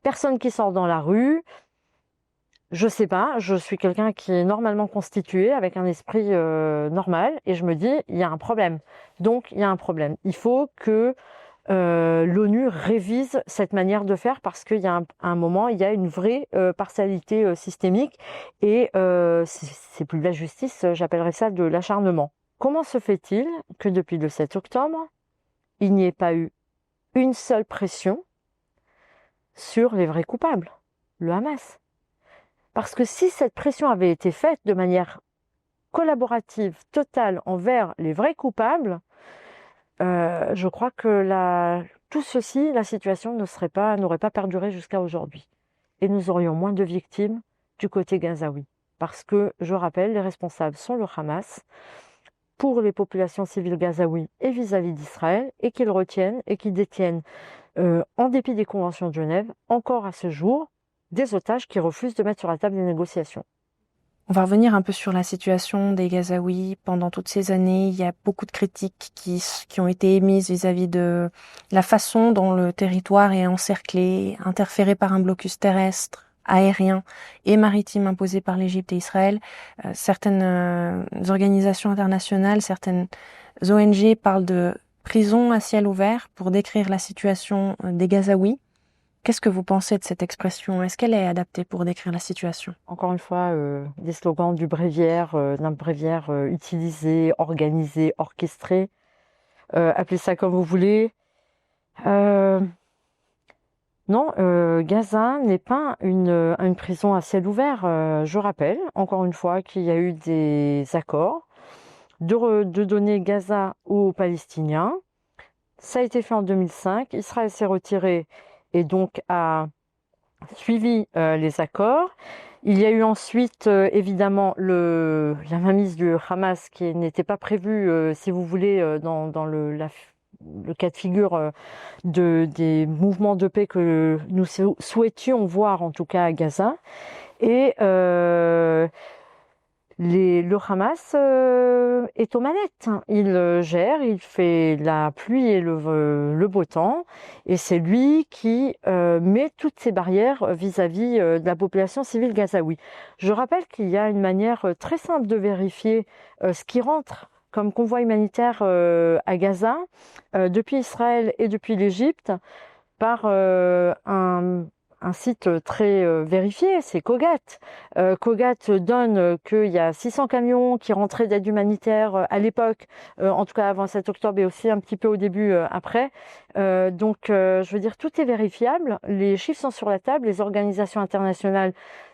S1: Personne qui sort dans la rue. Je sais pas, je suis quelqu'un qui est normalement constitué, avec un esprit normal, et je me dis, il y a un problème. Donc, il y a un problème. Il faut que l'ONU révise cette manière de faire parce qu'il y a un moment, il y a une vraie partialité systémique et c'est plus de la justice, j'appellerais ça de l'acharnement. Comment se fait-il que depuis le 7 octobre, il n'y ait pas eu une seule pression sur les vrais coupables, le Hamas? Parce que si cette pression avait été faite de manière collaborative, totale envers les vrais coupables, je crois que tout ceci, la situation n'aurait pas perduré jusqu'à aujourd'hui. Et nous aurions moins de victimes du côté gazaoui. Parce que, je rappelle, les responsables sont le Hamas pour les populations civiles gazaouis et vis-à-vis d'Israël, et qu'ils retiennent et qu'ils détiennent en dépit des conventions de Genève, encore à ce jour, des otages qui refusent de mettre sur la table des négociations.
S2: On va revenir un peu sur la situation des Gazaouis. Pendant toutes ces années, il y a beaucoup de critiques qui ont été émises vis-à-vis de la façon dont le territoire est encerclé, interféré par un blocus terrestre, aérien et maritime imposé par l'Égypte et Israël. Certaines organisations internationales, certaines ONG parlent de prison à ciel ouvert pour décrire la situation des Gazaouis. Qu'est-ce que vous pensez de cette expression? Est-ce qu'elle est adaptée pour décrire la situation?
S1: Encore une fois, des slogans d'un bréviaire utilisé, organisé, orchestré. Appelez ça comme vous voulez. Non, Gaza n'est pas une prison à ciel ouvert. Je rappelle, encore une fois, qu'il y a eu des accords de donner Gaza aux Palestiniens. Ça a été fait en 2005. Israël s'est retiré et donc a suivi les accords. Il y a eu ensuite, évidemment, la mainmise du Hamas qui n'était pas prévue, si vous voulez, dans le cas de figure des mouvements de paix que nous souhaitions voir, en tout cas à Gaza. Et le Hamas est aux manettes. Il gère, il fait la pluie et le beau temps. Et c'est lui qui met toutes ces barrières vis-à-vis de la population civile gazaoui. Je rappelle qu'il y a une manière très simple de vérifier ce qui rentre comme convoi humanitaire à Gaza, depuis Israël et depuis l'Égypte, par un site très vérifié, c'est Kogat. Kogat donne qu'il y a 600 camions qui rentraient d'aide humanitaire à l'époque, en tout cas avant 7 octobre et aussi un petit peu au début après. Donc, je veux dire, tout est vérifiable. Les chiffres sont sur la table. Les organisations internationales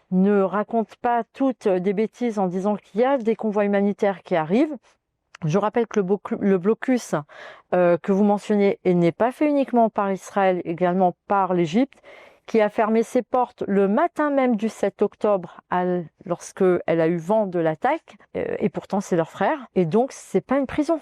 S1: ne racontent pas toutes des bêtises en disant qu'il y a des convois humanitaires qui arrivent. Je rappelle que le blocus que vous mentionnez n'est pas fait uniquement par Israël, également par l'Égypte, qui a fermé ses portes le matin même du 7 octobre lorsqu'elle a eu vent de l'attaque, et pourtant c'est leur frère. Et donc c'est pas une prison,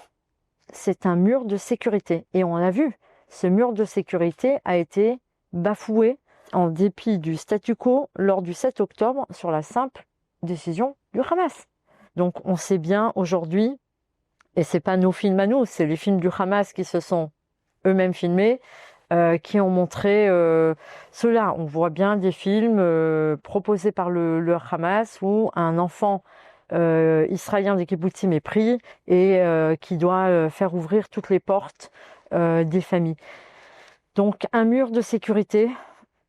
S1: c'est un mur de sécurité. Et on l'a vu, ce mur de sécurité a été bafoué en dépit du statu quo lors du 7 octobre sur la simple décision du Hamas. Donc on sait bien aujourd'hui, et c'est pas nos films à nous, c'est les films du Hamas qui se sont eux-mêmes filmés, qui ont montré cela. On voit bien des films proposés par le Hamas où un enfant israélien des kibbutzim est pris et qui doit faire ouvrir toutes les portes des familles. Donc un mur de sécurité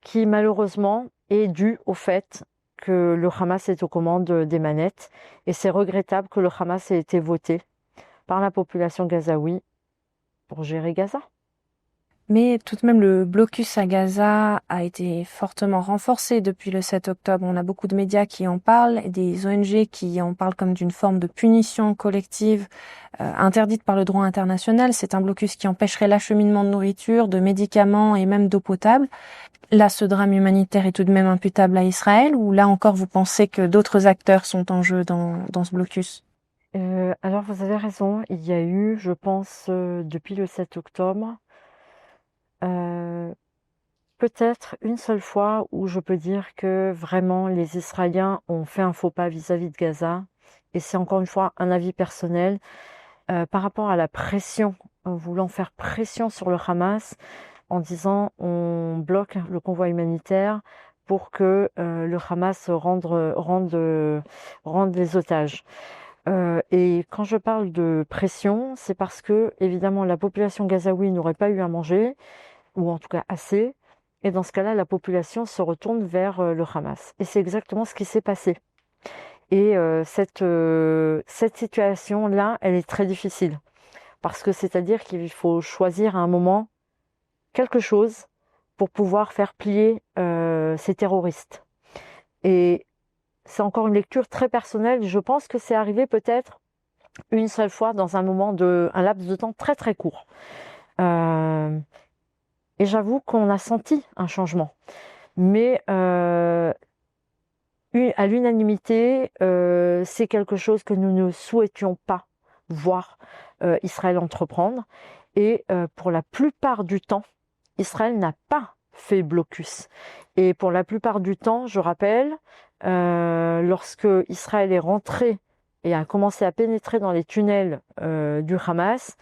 S1: qui malheureusement est dû au fait que le Hamas est aux commandes des manettes, et c'est regrettable que le Hamas ait été voté par la population gazaoui pour gérer Gaza.
S2: Mais tout de même, le blocus à Gaza a été fortement renforcé depuis le 7 octobre. On a beaucoup de médias qui en parlent, et des ONG qui en parlent comme d'une forme de punition collective interdite par le droit international. C'est un blocus qui empêcherait l'acheminement de nourriture, de médicaments et même d'eau potable. Là, ce drame humanitaire est tout de même imputable à Israël, ou là encore vous pensez que d'autres acteurs sont en jeu dans ce blocus?
S1: Alors vous avez raison, il y a eu, je pense, depuis le 7 octobre, peut-être une seule fois où je peux dire que vraiment les Israéliens ont fait un faux pas vis-à-vis de Gaza, et c'est encore une fois un avis personnel, par rapport à la pression, en voulant faire pression sur le Hamas, en disant on bloque le convoi humanitaire pour que le Hamas rende les otages. Et quand je parle de pression, c'est parce que évidemment la population gazaoui n'aurait pas eu à manger, ou en tout cas assez, et dans ce cas-là, la population se retourne vers le Hamas. Et c'est exactement ce qui s'est passé. Et cette situation-là, elle est très difficile, parce que c'est-à-dire qu'il faut choisir à un moment quelque chose pour pouvoir faire plier ces terroristes. Et c'est encore une lecture très personnelle. Je pense que c'est arrivé peut-être une seule fois dans un laps de temps très très court. Et j'avoue qu'on a senti un changement. Mais à l'unanimité, c'est quelque chose que nous ne souhaitions pas voir Israël entreprendre. Et pour la plupart du temps, Israël n'a pas fait blocus. Et pour la plupart du temps, je rappelle, lorsque Israël est rentré et a commencé à pénétrer dans les tunnels du Hamas,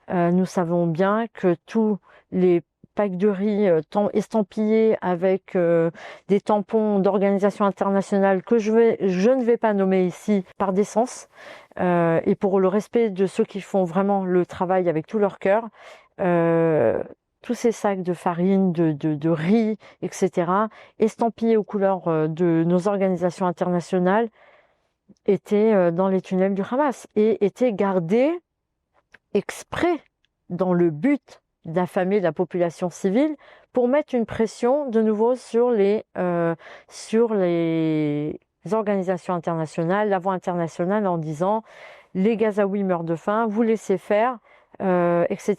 S1: nous savons bien que tous les packs de riz estampillés avec des tampons d'organisations internationales que je ne vais pas nommer ici par décence, et pour le respect de ceux qui font vraiment le travail avec tout leur cœur, tous ces sacs de farine, de riz, etc., estampillés aux couleurs de nos organisations internationales, étaient dans les tunnels du Hamas et étaient gardés exprès dans le but d'affamer la population civile pour mettre une pression de nouveau sur les organisations internationales, la voie internationale, en disant les Gazaouis meurent de faim, vous laissez faire, etc.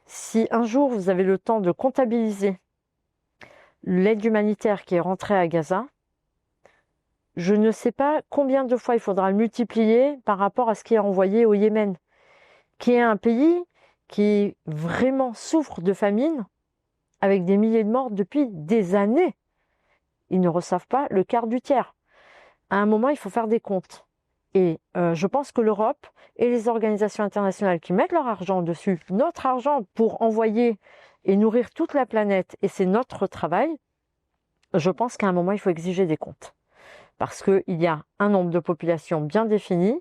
S1: Si un jour vous avez le temps de comptabiliser l'aide humanitaire qui est rentrée à Gaza, je ne sais pas combien de fois il faudra le multiplier par rapport à ce qui est envoyé au Yémen, qui est un pays qui vraiment souffre de famine, avec des milliers de morts depuis des années. Ils ne reçoivent pas le quart du tiers. À un moment, il faut faire des comptes. Et je pense que l'Europe et les organisations internationales qui mettent leur argent dessus, notre argent pour envoyer et nourrir toute la planète, et c'est notre travail, je pense qu'à un moment, il faut exiger des comptes. Parce qu'il y a un nombre de populations bien défini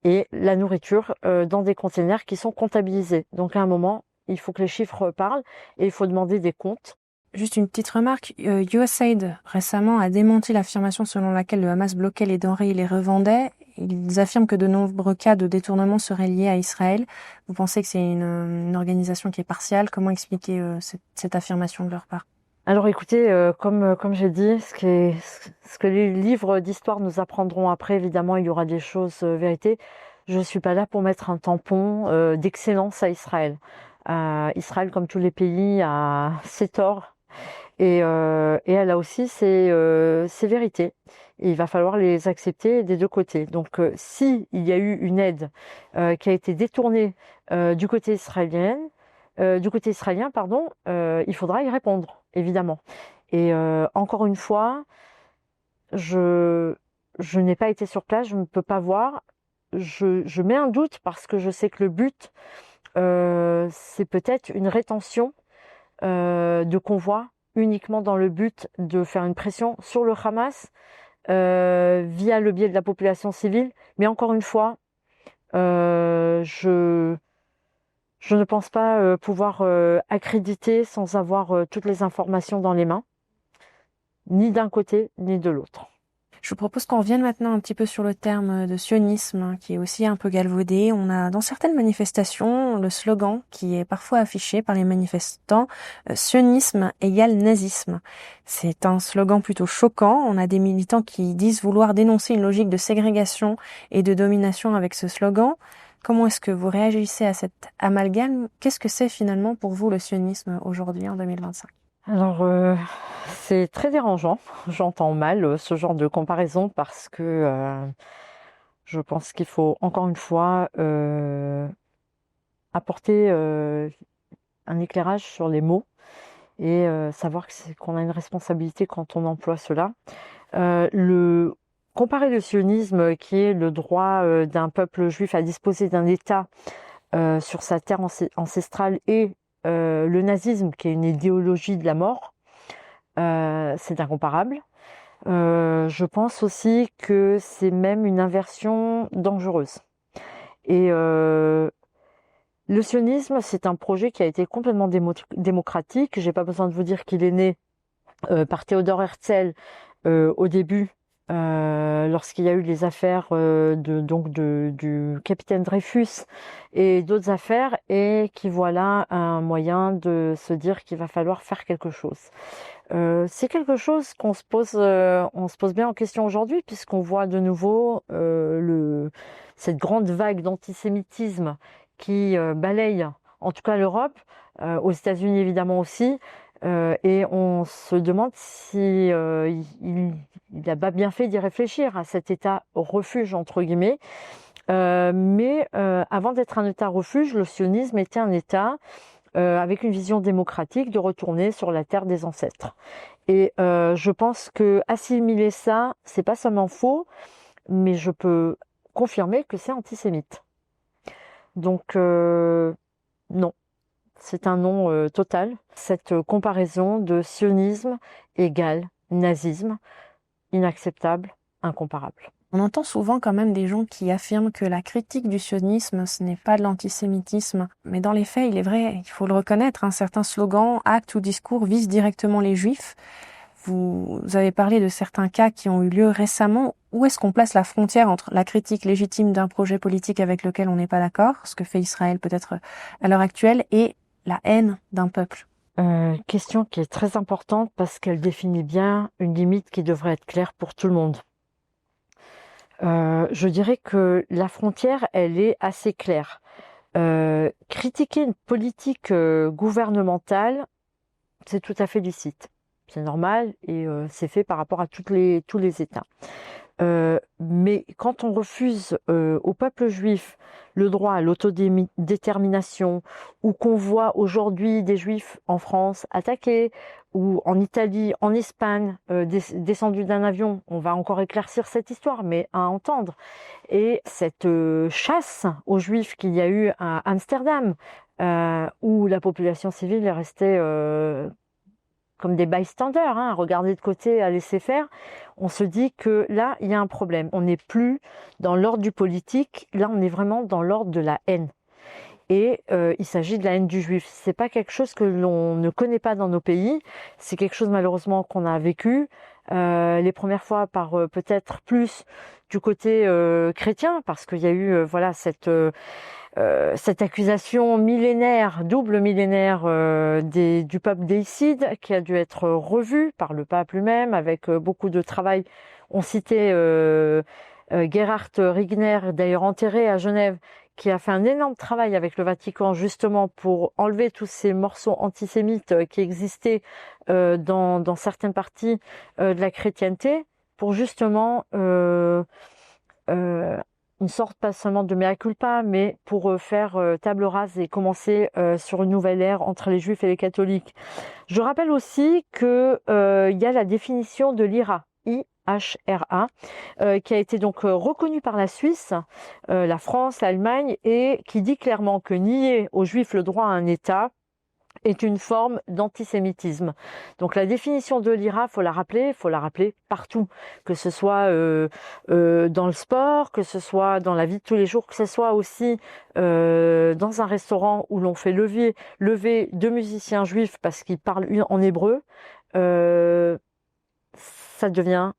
S1: et la nourriture dans des containers qui sont comptabilisés. Donc à un moment, il faut que les chiffres parlent et il faut demander des comptes.
S2: Juste une petite remarque, USAID récemment a démenti l'affirmation selon laquelle le Hamas bloquait les denrées et les revendait. Ils affirment que de nombreux cas de détournement seraient liés à Israël. Vous pensez que c'est une organisation qui est partiale? Comment expliquer cette affirmation de leur part?
S1: Alors écoutez, comme j'ai dit, ce que les livres d'histoire nous apprendront après, évidemment, il y aura des choses vérités. Je ne suis pas là pour mettre un tampon d'excellence à Israël. Israël, comme tous les pays, a ses torts et elle a aussi ses vérités. Et il va falloir les accepter des deux côtés. Donc si il y a eu une aide qui a été détournée du côté israélien, il faudra y répondre, évidemment. Et encore une fois, je n'ai pas été sur place, je ne peux pas voir. Je mets un doute parce que je sais que le but, c'est peut-être une rétention de convois uniquement dans le but de faire une pression sur le Hamas via le biais de la population civile. Mais encore une fois, je ne pense pas pouvoir accréditer sans avoir toutes les informations dans les mains, ni d'un côté ni de l'autre.
S2: Je vous propose qu'on revienne maintenant un petit peu sur le terme de sionisme, qui est aussi un peu galvaudé. On a dans certaines manifestations le slogan qui est parfois affiché par les manifestants, sionisme égale nazisme. C'est un slogan plutôt choquant. On a des militants qui disent vouloir dénoncer une logique de ségrégation et de domination avec ce slogan. Comment est-ce que vous réagissez à cet amalgame? Qu'est-ce que c'est finalement pour vous le sionisme aujourd'hui en 2025?
S1: Alors, c'est très dérangeant. J'entends mal ce genre de comparaison parce que je pense qu'il faut encore une fois apporter un éclairage sur les mots et savoir qu'on a une responsabilité quand on emploie cela. Comparer le sionisme, qui est le droit d'un peuple juif à disposer d'un État sur sa terre ancestrale, et le nazisme, qui est une idéologie de la mort, c'est incomparable. Je pense aussi que c'est même une inversion dangereuse. Et le sionisme, c'est un projet qui a été complètement démocratique. J'ai pas besoin de vous dire qu'il est né par Theodor Herzl au début, lorsqu'il y a eu les affaires du capitaine Dreyfus et d'autres affaires, et qui voilà un moyen de se dire qu'il va falloir faire quelque chose. C'est quelque chose qu'on se pose bien en question aujourd'hui, puisqu'on voit de nouveau cette grande vague d'antisémitisme qui balaye en tout cas l'Europe, aux États-Unis évidemment aussi, et on se demande si il n'a pas bien fait d'y réfléchir à cet État refuge entre guillemets. Mais avant d'être un État refuge, le sionisme était un État avec une vision démocratique de retourner sur la terre des ancêtres. Et je pense que assimiler ça, c'est pas seulement faux, mais je peux confirmer que c'est antisémite. Donc non, c'est un non total. Cette comparaison de sionisme égale nazisme, inacceptable, incomparable.
S2: On entend souvent quand même des gens qui affirment que la critique du sionisme, ce n'est pas de l'antisémitisme. Mais dans les faits, il est vrai, il faut le reconnaître, certains slogans, actes ou discours visent directement les juifs. Vous avez parlé de certains cas qui ont eu lieu récemment. Où est-ce qu'on place la frontière entre la critique légitime d'un projet politique avec lequel on n'est pas d'accord, ce que fait Israël peut-être à l'heure actuelle, et la haine d'un peuple?
S1: Question qui est très importante parce qu'elle définit bien une limite qui devrait être claire pour tout le monde. Je dirais que la frontière, elle est assez claire. Critiquer une politique gouvernementale, c'est tout à fait licite. C'est normal et c'est fait par rapport à tous les États. Mais quand on refuse au peuple juif le droit à l'autodétermination, ou qu'on voit aujourd'hui des juifs en France attaqués, ou en Italie, en Espagne, descendus d'un avion, on va encore éclaircir cette histoire, mais à entendre. Et cette chasse aux juifs qu'il y a eu à Amsterdam, où la population civile est restée comme des bystanders, à regarder de côté, à laisser faire, on se dit que là, il y a un problème. On n'est plus dans l'ordre du politique, là, on est vraiment dans l'ordre de la haine. Et il s'agit de la haine du juif. C'est pas quelque chose que l'on ne connaît pas dans nos pays, c'est quelque chose malheureusement qu'on a vécu, les premières fois par peut-être plus du côté chrétien, parce qu'il y a eu voilà cette accusation millénaire, double millénaire du pape déicide, qui a dû être revue par le pape lui-même avec beaucoup de travail. On citait Gerhard Rigner, d'ailleurs enterré à Genève, qui a fait un énorme travail avec le Vatican justement pour enlever tous ces morceaux antisémites qui existaient dans certaines parties de la chrétienté, pour justement une sorte pas seulement de mea culpa, mais pour faire table rase et commencer sur une nouvelle ère entre les juifs et les catholiques. Je rappelle aussi que il y a la définition de l'IRA, IHRA, qui a été donc reconnue par la Suisse, la France, l'Allemagne, et qui dit clairement que nier aux juifs le droit à un État est une forme d'antisémitisme. Donc la définition de l'IRA, faut la rappeler partout, que ce soit dans le sport, que ce soit dans la vie de tous les jours, que ce soit aussi dans un restaurant où l'on fait lever deux musiciens juifs parce qu'ils parlent en hébreu, ça devient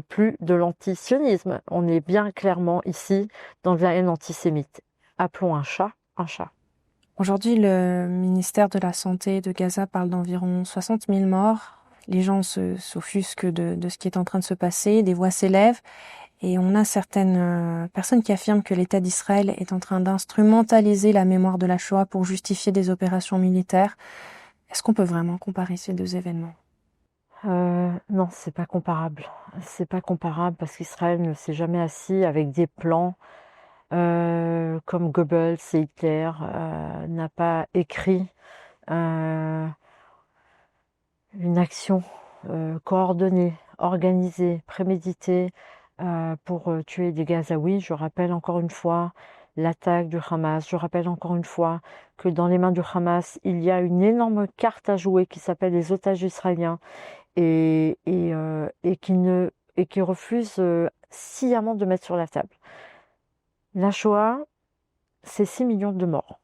S1: plus de l'antisionisme. On est bien clairement ici dans de la haine antisémite. Appelons un chat un chat.
S2: Aujourd'hui, le ministère de la Santé de Gaza parle d'environ 60 000 morts. Les gens s'offusquent de ce qui est en train de se passer, des voix s'élèvent, et on a certaines personnes qui affirment que l'État d'Israël est en train d'instrumentaliser la mémoire de la Shoah pour justifier des opérations militaires. Est-ce qu'on peut vraiment comparer ces deux événements?
S1: Non, c'est pas comparable. C'est pas comparable parce qu'Israël ne s'est jamais assis avec des plans comme Goebbels et Hitler, n'a pas écrit une action coordonnée, organisée, préméditée pour tuer des Gazaouis. Je rappelle encore une fois l'attaque du Hamas. Je rappelle encore une fois que dans les mains du Hamas, il y a une énorme carte à jouer qui s'appelle les otages israéliens et qui refusent sciemment de mettre sur la table. La Shoah, c'est 6 millions de morts.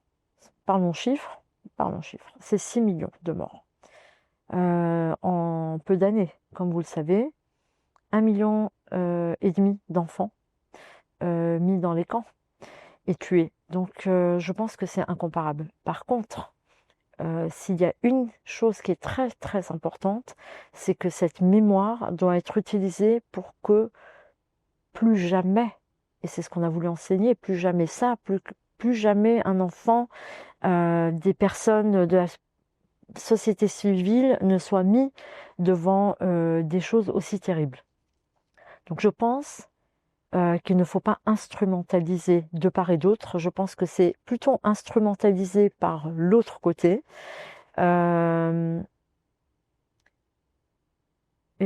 S1: Parlons chiffres. C'est 6 millions de morts. En peu d'années, comme vous le savez, 1,5 million d'enfants mis dans les camps et tués. Donc je pense que c'est incomparable. Par contre, s'il y a une chose qui est très très importante, c'est que cette mémoire doit être utilisée pour que plus jamais, et c'est ce qu'on a voulu enseigner, plus jamais ça, plus jamais un enfant, des personnes de la société civile ne soient mis devant des choses aussi terribles. Donc je pense qu'il ne faut pas instrumentaliser de part et d'autre. Je pense que c'est plutôt instrumentalisé par l'autre côté. Et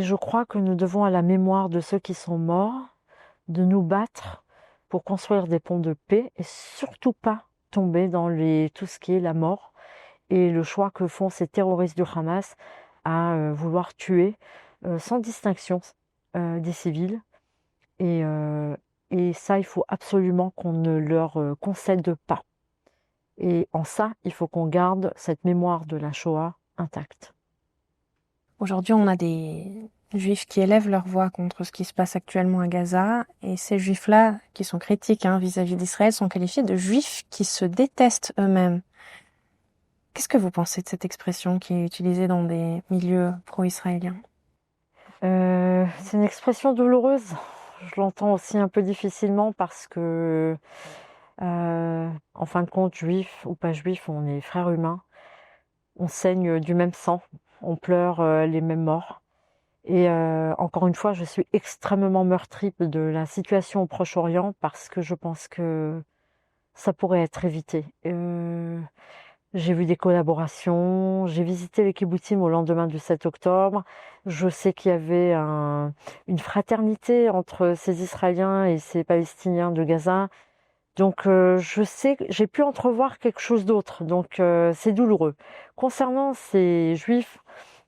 S1: je crois que nous devons à la mémoire de ceux qui sont morts de nous battre pour construire des ponts de paix et surtout pas tomber dans tout ce qui est la mort et le choix que font ces terroristes du Hamas à vouloir tuer sans distinction des civils. Et ça, il faut absolument qu'on ne leur concède pas. Et en ça, il faut qu'on garde cette mémoire de la Shoah intacte.
S2: Aujourd'hui, on a des juifs qui élèvent leur voix contre ce qui se passe actuellement à Gaza, et ces juifs-là, qui sont critiques vis-à-vis d'Israël, sont qualifiés de juifs qui se détestent eux-mêmes. Qu'est-ce que vous pensez de cette expression qui est utilisée dans des milieux pro-israéliens ?
S1: C'est une expression douloureuse. Je l'entends aussi un peu difficilement parce que, en fin de compte, juif ou pas juif, on est frères humains. On saigne du même sang, on pleure les mêmes morts. Et encore une fois, je suis extrêmement meurtrie de la situation au Proche-Orient parce que je pense que ça pourrait être évité. J'ai vu des collaborations, j'ai visité les kibbutzim au lendemain du 7 octobre. Je sais qu'il y avait une fraternité entre ces Israéliens et ces Palestiniens de Gaza. Donc je sais que j'ai pu entrevoir quelque chose d'autre. Donc c'est douloureux. Concernant ces Juifs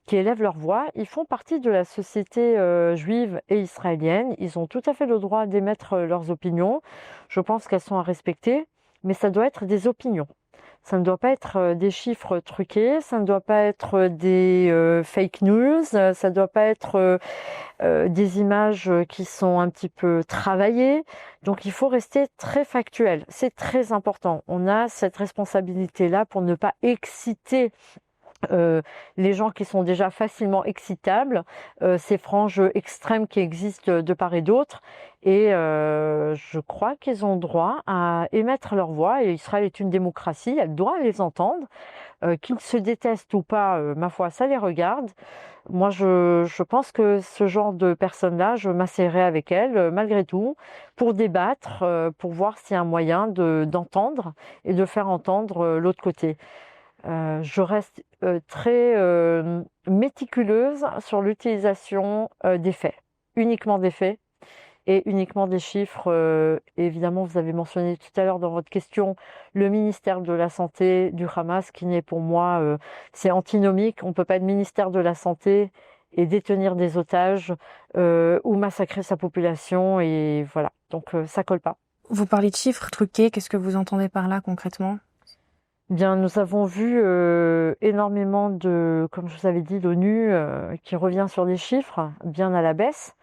S1: qui élèvent leur voix, ils font partie de la société juive et israélienne. Ils ont tout à fait le droit d'émettre leurs opinions. Je pense qu'elles sont à respecter, mais ça doit être des opinions. Ça ne doit pas être des chiffres truqués, ça ne doit pas être des fake news, ça ne doit pas être des images qui sont un petit peu travaillées. Donc il faut rester très factuel. C'est très important. On a cette responsabilité-là pour ne pas exciter les gens qui sont déjà facilement excitables, ces franges extrêmes qui existent de part et d'autre. Et je crois qu'ils ont droit à émettre leur voix. Et Israël est une démocratie, elle doit les entendre. Qu'ils se détestent ou pas, ma foi, ça les regarde. Moi, je pense que ce genre de personnes-là, je m'asseoirai avec elles, malgré tout, pour débattre, pour voir s'il y a un moyen d'entendre et de faire entendre l'autre côté. Je reste très méticuleuse sur l'utilisation des faits, uniquement des faits et uniquement des chiffres. Évidemment, vous avez mentionné tout à l'heure dans votre question le ministère de la Santé du Hamas, qui n'est pour moi, c'est antinomique. On ne peut pas être ministère de la Santé et détenir des otages ou massacrer sa population. Et voilà, donc ça colle pas.
S2: Vous parlez de chiffres truqués, qu'est-ce que vous entendez par là concrètement ?
S1: Bien, nous avons vu énormément comme je vous avais dit, l'ONU qui revient sur des chiffres bien à la baisse.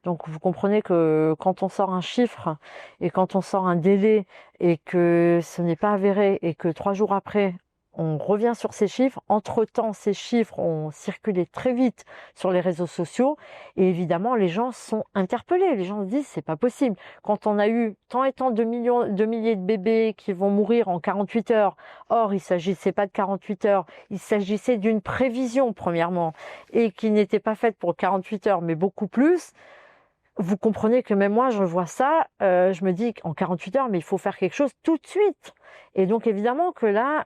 S1: Donc vous comprenez que quand on sort un chiffre et quand on sort un délai et que ce n'est pas avéré et que 3 jours après, on revient sur ces chiffres, entre-temps, ces chiffres ont circulé très vite sur les réseaux sociaux et évidemment, les gens sont interpellés. Les gens se disent, c'est pas possible. Quand on a eu tant et tant de milliers de bébés qui vont mourir en 48 heures, or, il s'agissait pas de 48 heures, il s'agissait d'une prévision, premièrement, et qui n'était pas faite pour 48 heures, mais beaucoup plus. Vous comprenez que même moi, je vois ça, je me dis qu'en 48 heures, mais il faut faire quelque chose tout de suite. Et donc évidemment que là,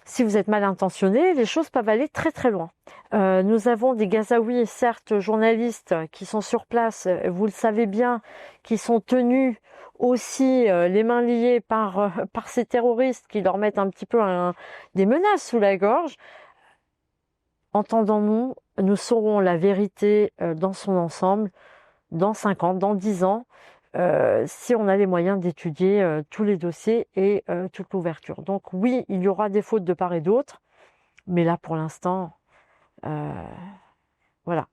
S1: si vous êtes mal intentionné, les choses peuvent aller très très loin. Nous avons des Gazaouis, certes journalistes, qui sont sur place, vous le savez bien, qui sont tenus aussi les mains liées par ces terroristes qui leur mettent un petit peu des menaces sous la gorge. Entendons-nous, nous saurons la vérité dans son ensemble dans 5 ans, dans 10 ans, si on a les moyens d'étudier tous les dossiers et toute l'ouverture. Donc oui, il y aura des fautes de part et d'autre, mais là pour l'instant, voilà.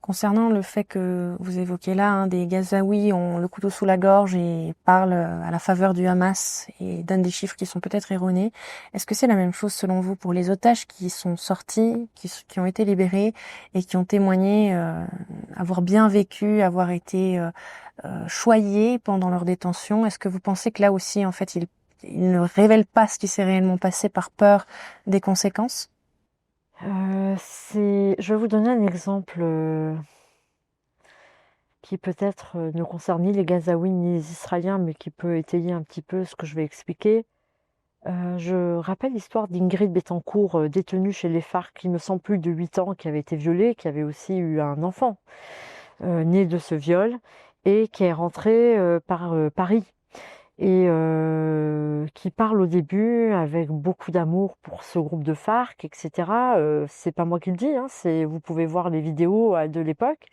S2: Concernant le fait que vous évoquez là, des Gazaouis ont le couteau sous la gorge et parlent à la faveur du Hamas et donnent des chiffres qui sont peut-être erronés, est-ce que c'est la même chose selon vous pour les otages qui sont sortis, qui ont été libérés et qui ont témoigné avoir bien vécu, avoir été choyés pendant leur détention? Est-ce que vous pensez que là aussi, en fait, ils ne révèlent pas ce qui s'est réellement passé par peur des conséquences?
S1: Je vais vous donner un exemple qui peut-être ne concerne ni les Gazaouis ni les Israéliens, mais qui peut étayer un petit peu ce que je vais expliquer. Je rappelle l'histoire d'Ingrid Betancourt, détenue chez les FARC, il me semble plus de 8 ans, qui avait été violée, qui avait aussi eu un enfant né de ce viol, et qui est rentrée par Paris, et qui parle au début avec beaucoup d'amour pour ce groupe de FARC, etc. C'est pas moi qui le dis, hein, vous pouvez voir les vidéos de l'époque,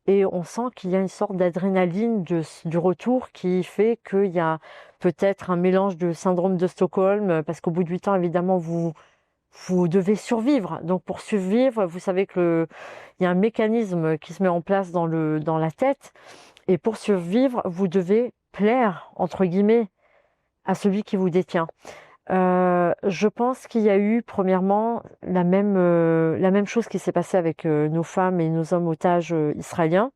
S1: et on sent qu'il y a une sorte d'adrénaline du retour qui fait qu'il y a peut-être un mélange de syndrome de Stockholm, parce qu'au bout de 8 ans, évidemment, vous devez survivre. Donc pour survivre, vous savez qu'il y a un mécanisme qui se met en place dans la tête, et pour survivre, vous devez plaire, entre guillemets, à celui qui vous détient. Je pense qu'il y a eu, premièrement, la même chose qui s'est passée avec nos femmes et nos hommes otages israéliens,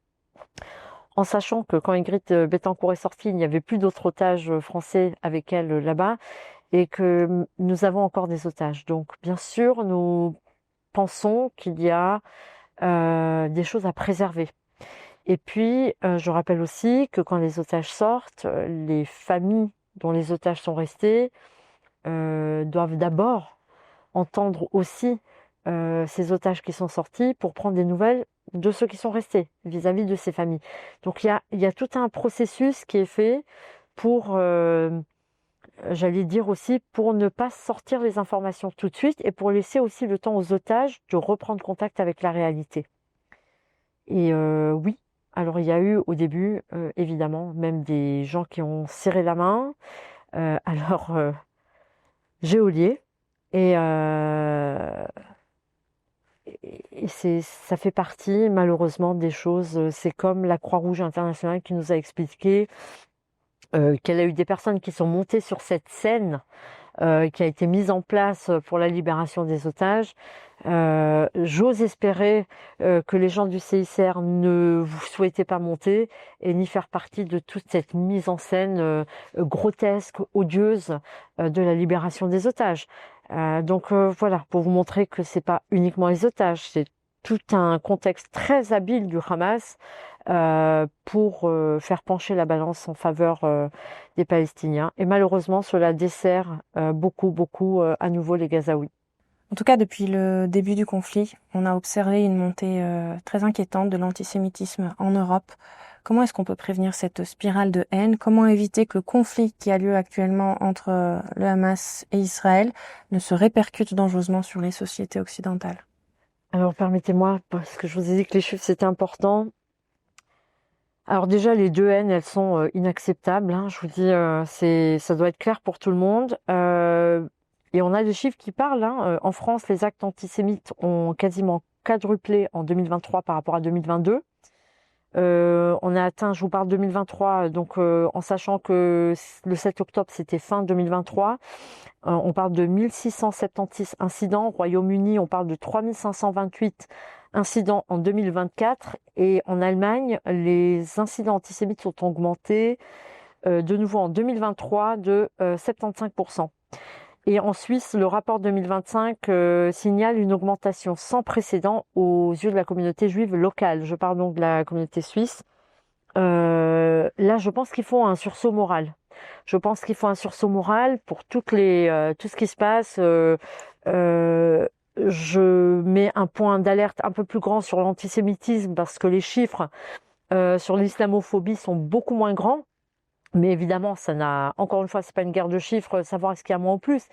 S1: en sachant que quand Ingrid Betancourt est sortie, il n'y avait plus d'autres otages français avec elle là-bas, et que nous avons encore des otages. Donc, bien sûr, nous pensons qu'il y a des choses à préserver. Et puis, je rappelle aussi que quand les otages sortent, les familles dont les otages sont restés doivent d'abord entendre aussi ces otages qui sont sortis pour prendre des nouvelles de ceux qui sont restés vis-à-vis de ces familles. Donc il y a tout un processus qui est fait pour, j'allais dire aussi, pour ne pas sortir les informations tout de suite, et pour laisser aussi le temps aux otages de reprendre contact avec la réalité. Et oui, alors il y a eu au début, évidemment, même des gens qui ont serré la main à leur geôlier, et ça fait partie malheureusement des choses. C'est comme la Croix-Rouge internationale qui nous a expliqué qu'elle a eu des personnes qui sont montées sur cette scène qui a été mise en place pour la libération des otages. J'ose espérer que les gens du CICR ne vous souhaitaient pas monter et ni faire partie de toute cette mise en scène grotesque, odieuse de la libération des otages. Donc voilà, pour vous montrer que c'est pas uniquement les otages, c'est tout un contexte très habile du Hamas pour faire pencher la balance en faveur des Palestiniens. Et malheureusement, cela dessert beaucoup à nouveau les Gazaouis.
S2: En tout cas, depuis le début du conflit, on a observé une montée très inquiétante de l'antisémitisme en Europe. Comment est-ce qu'on peut prévenir cette spirale de haine? Comment éviter que le conflit qui a lieu actuellement entre le Hamas et Israël ne se répercute dangereusement sur les sociétés occidentales?
S1: Alors permettez-moi, parce que je vous ai dit que les chiffres c'était important. Alors déjà, les deux haines, elles sont inacceptables, hein. Je vous dis, ça doit être clair pour tout le monde. Et on a des chiffres qui parlent, hein. En France, les actes antisémites ont quasiment quadruplé en 2023 par rapport à 2022. On a atteint, je vous parle 2023, donc en sachant que le 7 octobre, c'était fin 2023. On parle de 1676 incidents. Au Royaume-Uni, on parle de 3528 incidents en 2024. Et en Allemagne, les incidents antisémites ont augmenté de nouveau en 2023 de 75%. Et en Suisse, le rapport 2025 signale une augmentation sans précédent aux yeux de la communauté juive locale. Je parle donc de la communauté suisse. Là, je pense qu'il faut un sursaut moral. Je pense qu'il faut un sursaut moral pour tout ce qui se passe. Je mets un point d'alerte un peu plus grand sur l'antisémitisme parce que les chiffres sur l'islamophobie sont beaucoup moins grands. Mais évidemment, encore une fois, c'est pas une guerre de chiffres, savoir est-ce qu'il y a moins ou plus.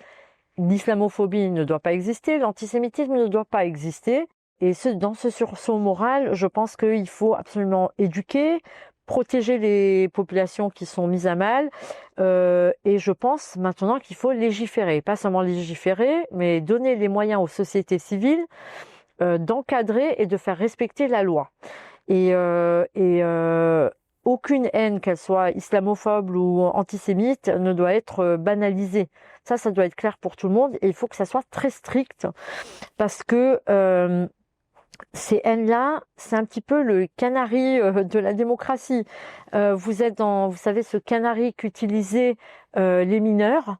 S1: L'islamophobie ne doit pas exister, l'antisémitisme ne doit pas exister. Et dans ce sursaut moral, je pense qu'il faut absolument éduquer, protéger les populations qui sont mises à mal. Et je pense maintenant qu'il faut légiférer. Pas seulement légiférer, mais donner les moyens aux sociétés civiles d'encadrer et de faire respecter la loi. Et aucune haine, qu'elle soit islamophobe ou antisémite, ne doit être banalisée. Ça doit être clair pour tout le monde et il faut que ça soit très strict parce que ces haines-là, c'est un petit peu le canari de la démocratie. Vous savez, ce canari qu'utilisaient les mineurs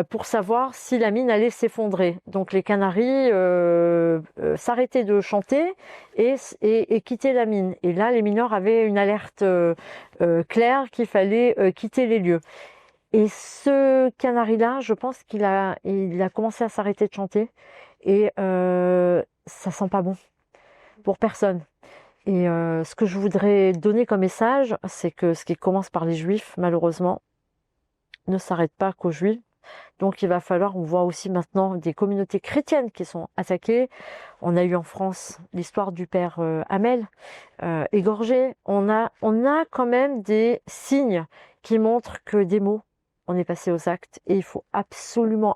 S1: pour savoir si la mine allait s'effondrer. Donc les Canaries s'arrêtaient de chanter et quittaient la mine. Et là, les mineurs avaient une alerte claire qu'il fallait quitter les lieux. Et ce canari-là, je pense qu'il a commencé à s'arrêter de chanter et ça sent pas bon pour personne. Et ce que je voudrais donner comme message, c'est que ce qui commence par les Juifs, malheureusement, ne s'arrête pas qu'aux Juifs. Donc il va falloir, on voit aussi maintenant des communautés chrétiennes qui sont attaquées. On a eu en France l'histoire du père Hamel, égorgé. On a quand même des signes qui montrent que des mots, on est passé aux actes. Et il faut absolument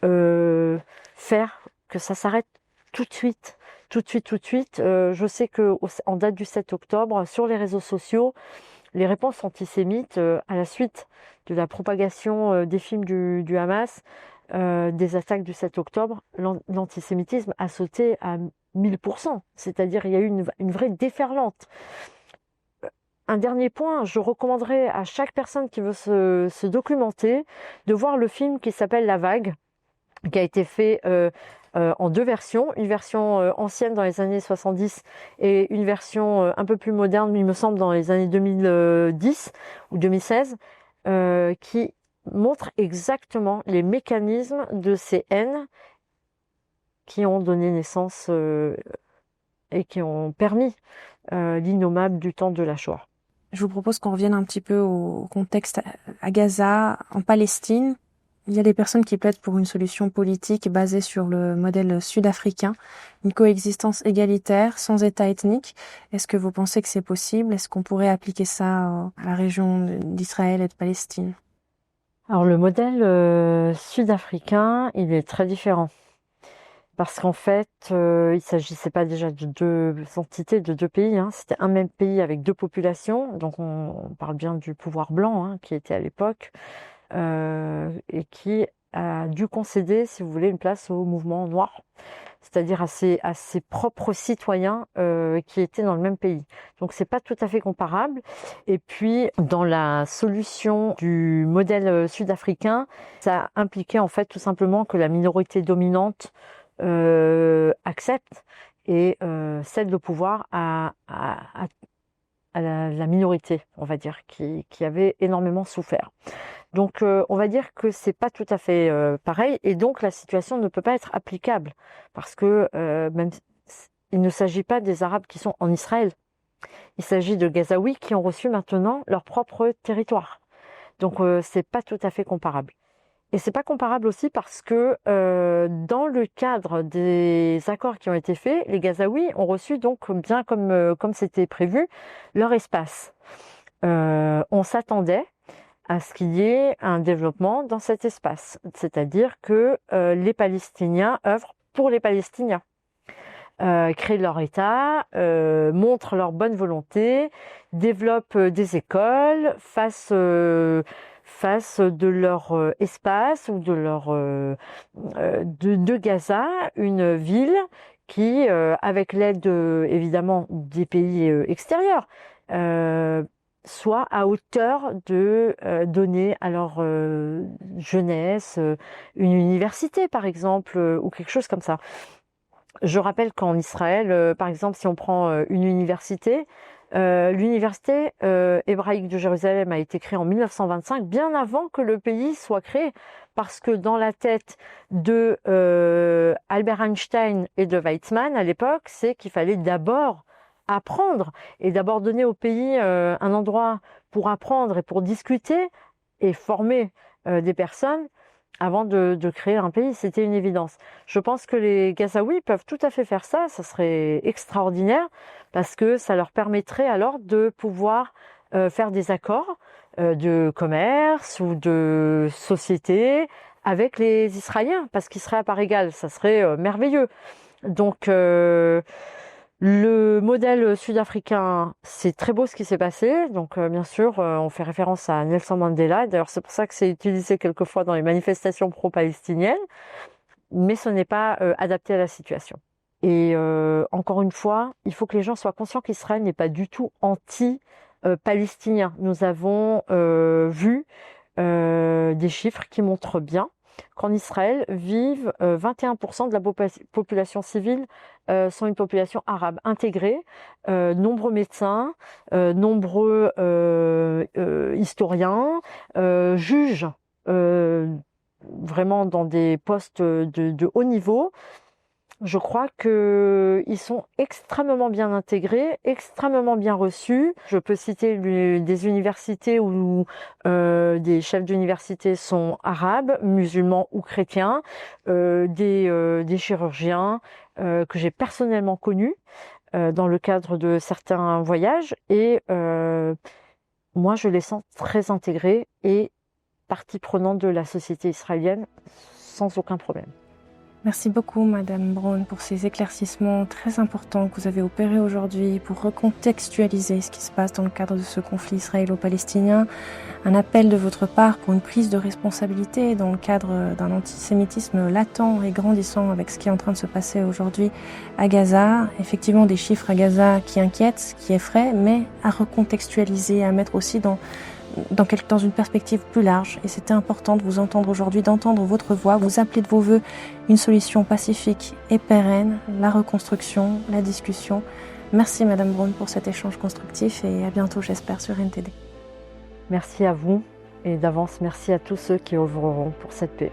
S1: faire que ça s'arrête tout de suite. Tout de suite. Je sais qu'en date du 7 octobre, sur les réseaux sociaux, les réponses antisémites à la suite de la propagation des films du Hamas, des attaques du 7 octobre, l'antisémitisme a sauté à 1000%. C'est-à-dire il y a eu une vraie déferlante. Un dernier point, je recommanderais à chaque personne qui veut se documenter de voir le film qui s'appelle La Vague, qui a été fait en deux versions, une version ancienne dans les années 70 et une version un peu plus moderne, il me semble, dans les années 2010 ou 2016, qui montre exactement les mécanismes de ces haines qui ont donné naissance et qui ont permis l'innommable du temps de la Shoah.
S2: Je vous propose qu'on revienne un petit peu au contexte à Gaza, en Palestine. Il y a des personnes qui plaident pour une solution politique basée sur le modèle sud-africain, une coexistence égalitaire, sans État ethnique. Est-ce que vous pensez que c'est possible? Est-ce qu'on pourrait appliquer ça à la région d'Israël et de Palestine?
S1: Alors le modèle sud-africain, il est très différent. Parce qu'en fait, il ne s'agissait pas déjà de deux entités, de deux pays. C'était un même pays avec deux populations. Donc on parle bien du pouvoir blanc qui était à l'époque. Et qui a dû concéder, si vous voulez, une place au mouvement noir, c'est-à-dire à ses propres citoyens qui étaient dans le même pays. Donc c'est pas tout à fait comparable. Et puis dans la solution du modèle sud-africain, ça impliquait en fait tout simplement que la minorité dominante accepte et cède le pouvoir à la minorité, on va dire, qui avait énormément souffert. Donc, on va dire que c'est pas tout à fait pareil, et donc la situation ne peut pas être applicable parce que même il ne s'agit pas des Arabes qui sont en Israël, il s'agit de Gazaouis qui ont reçu maintenant leur propre territoire. Donc, c'est pas tout à fait comparable. Et c'est pas comparable aussi parce que dans le cadre des accords qui ont été faits, les Gazaouis ont reçu donc bien comme c'était prévu leur espace. On s'attendait à ce qu'il y ait un développement dans cet espace. C'est-à-dire que les Palestiniens œuvrent pour les Palestiniens, créent leur État, montrent leur bonne volonté, développent des écoles, fassent de leur espace ou de Gaza une ville qui, avec l'aide évidemment des pays extérieurs, soit à hauteur de donner à leur jeunesse une université, par exemple, ou quelque chose comme ça. Je rappelle qu'en Israël, par exemple, si on prend une université, l'université hébraïque de Jérusalem a été créée en 1925, bien avant que le pays soit créé, parce que dans la tête de Albert Einstein et de Weizmann à l'époque, c'est qu'il fallait d'abord apprendre et d'abord donner au pays un endroit pour apprendre et pour discuter et former des personnes avant de créer un pays. C'était une évidence. Je pense que les Gazaouis peuvent tout à fait faire ça, ça serait extraordinaire parce que ça leur permettrait alors de pouvoir faire des accords de commerce ou de société avec les Israéliens, parce qu'ils seraient à part égale, ça serait merveilleux. Donc le modèle sud-africain, c'est très beau ce qui s'est passé. Donc, bien sûr, on fait référence à Nelson Mandela. D'ailleurs, c'est pour ça que c'est utilisé quelquefois dans les manifestations pro-palestiniennes. Mais ce n'est pas adapté à la situation. Et encore une fois, il faut que les gens soient conscients qu'Israël n'est pas du tout anti-palestinien. Nous avons vu des chiffres qui montrent bien qu'en Israël vivent 21% de la population civile sont une population arabe intégrée. Nombreux médecins, nombreux historiens, juges vraiment dans des postes de haut niveau. Je crois qu'ils sont extrêmement bien intégrés, extrêmement bien reçus. Je peux citer des universités où des chefs d'université sont arabes, musulmans ou chrétiens, des chirurgiens que j'ai personnellement connus dans le cadre de certains voyages. Et moi, je les sens très intégrés et partie prenante de la société israélienne sans aucun problème.
S2: Merci beaucoup, Madame Braun, pour ces éclaircissements très importants que vous avez opérés aujourd'hui pour recontextualiser ce qui se passe dans le cadre de ce conflit israélo-palestinien. Un appel de votre part pour une prise de responsabilité dans le cadre d'un antisémitisme latent et grandissant avec ce qui est en train de se passer aujourd'hui à Gaza. Effectivement, des chiffres à Gaza qui inquiètent, qui effraient, mais à recontextualiser, à mettre aussi dans une perspective plus large. Et c'était important de vous entendre aujourd'hui, d'entendre votre voix. Vous appelez de vos voeux une solution pacifique et pérenne, la reconstruction, la discussion. Merci Madame Braun pour cet échange constructif et à bientôt, j'espère, sur NTD.
S1: Merci à vous et d'avance merci à tous ceux qui œuvreront pour cette paix.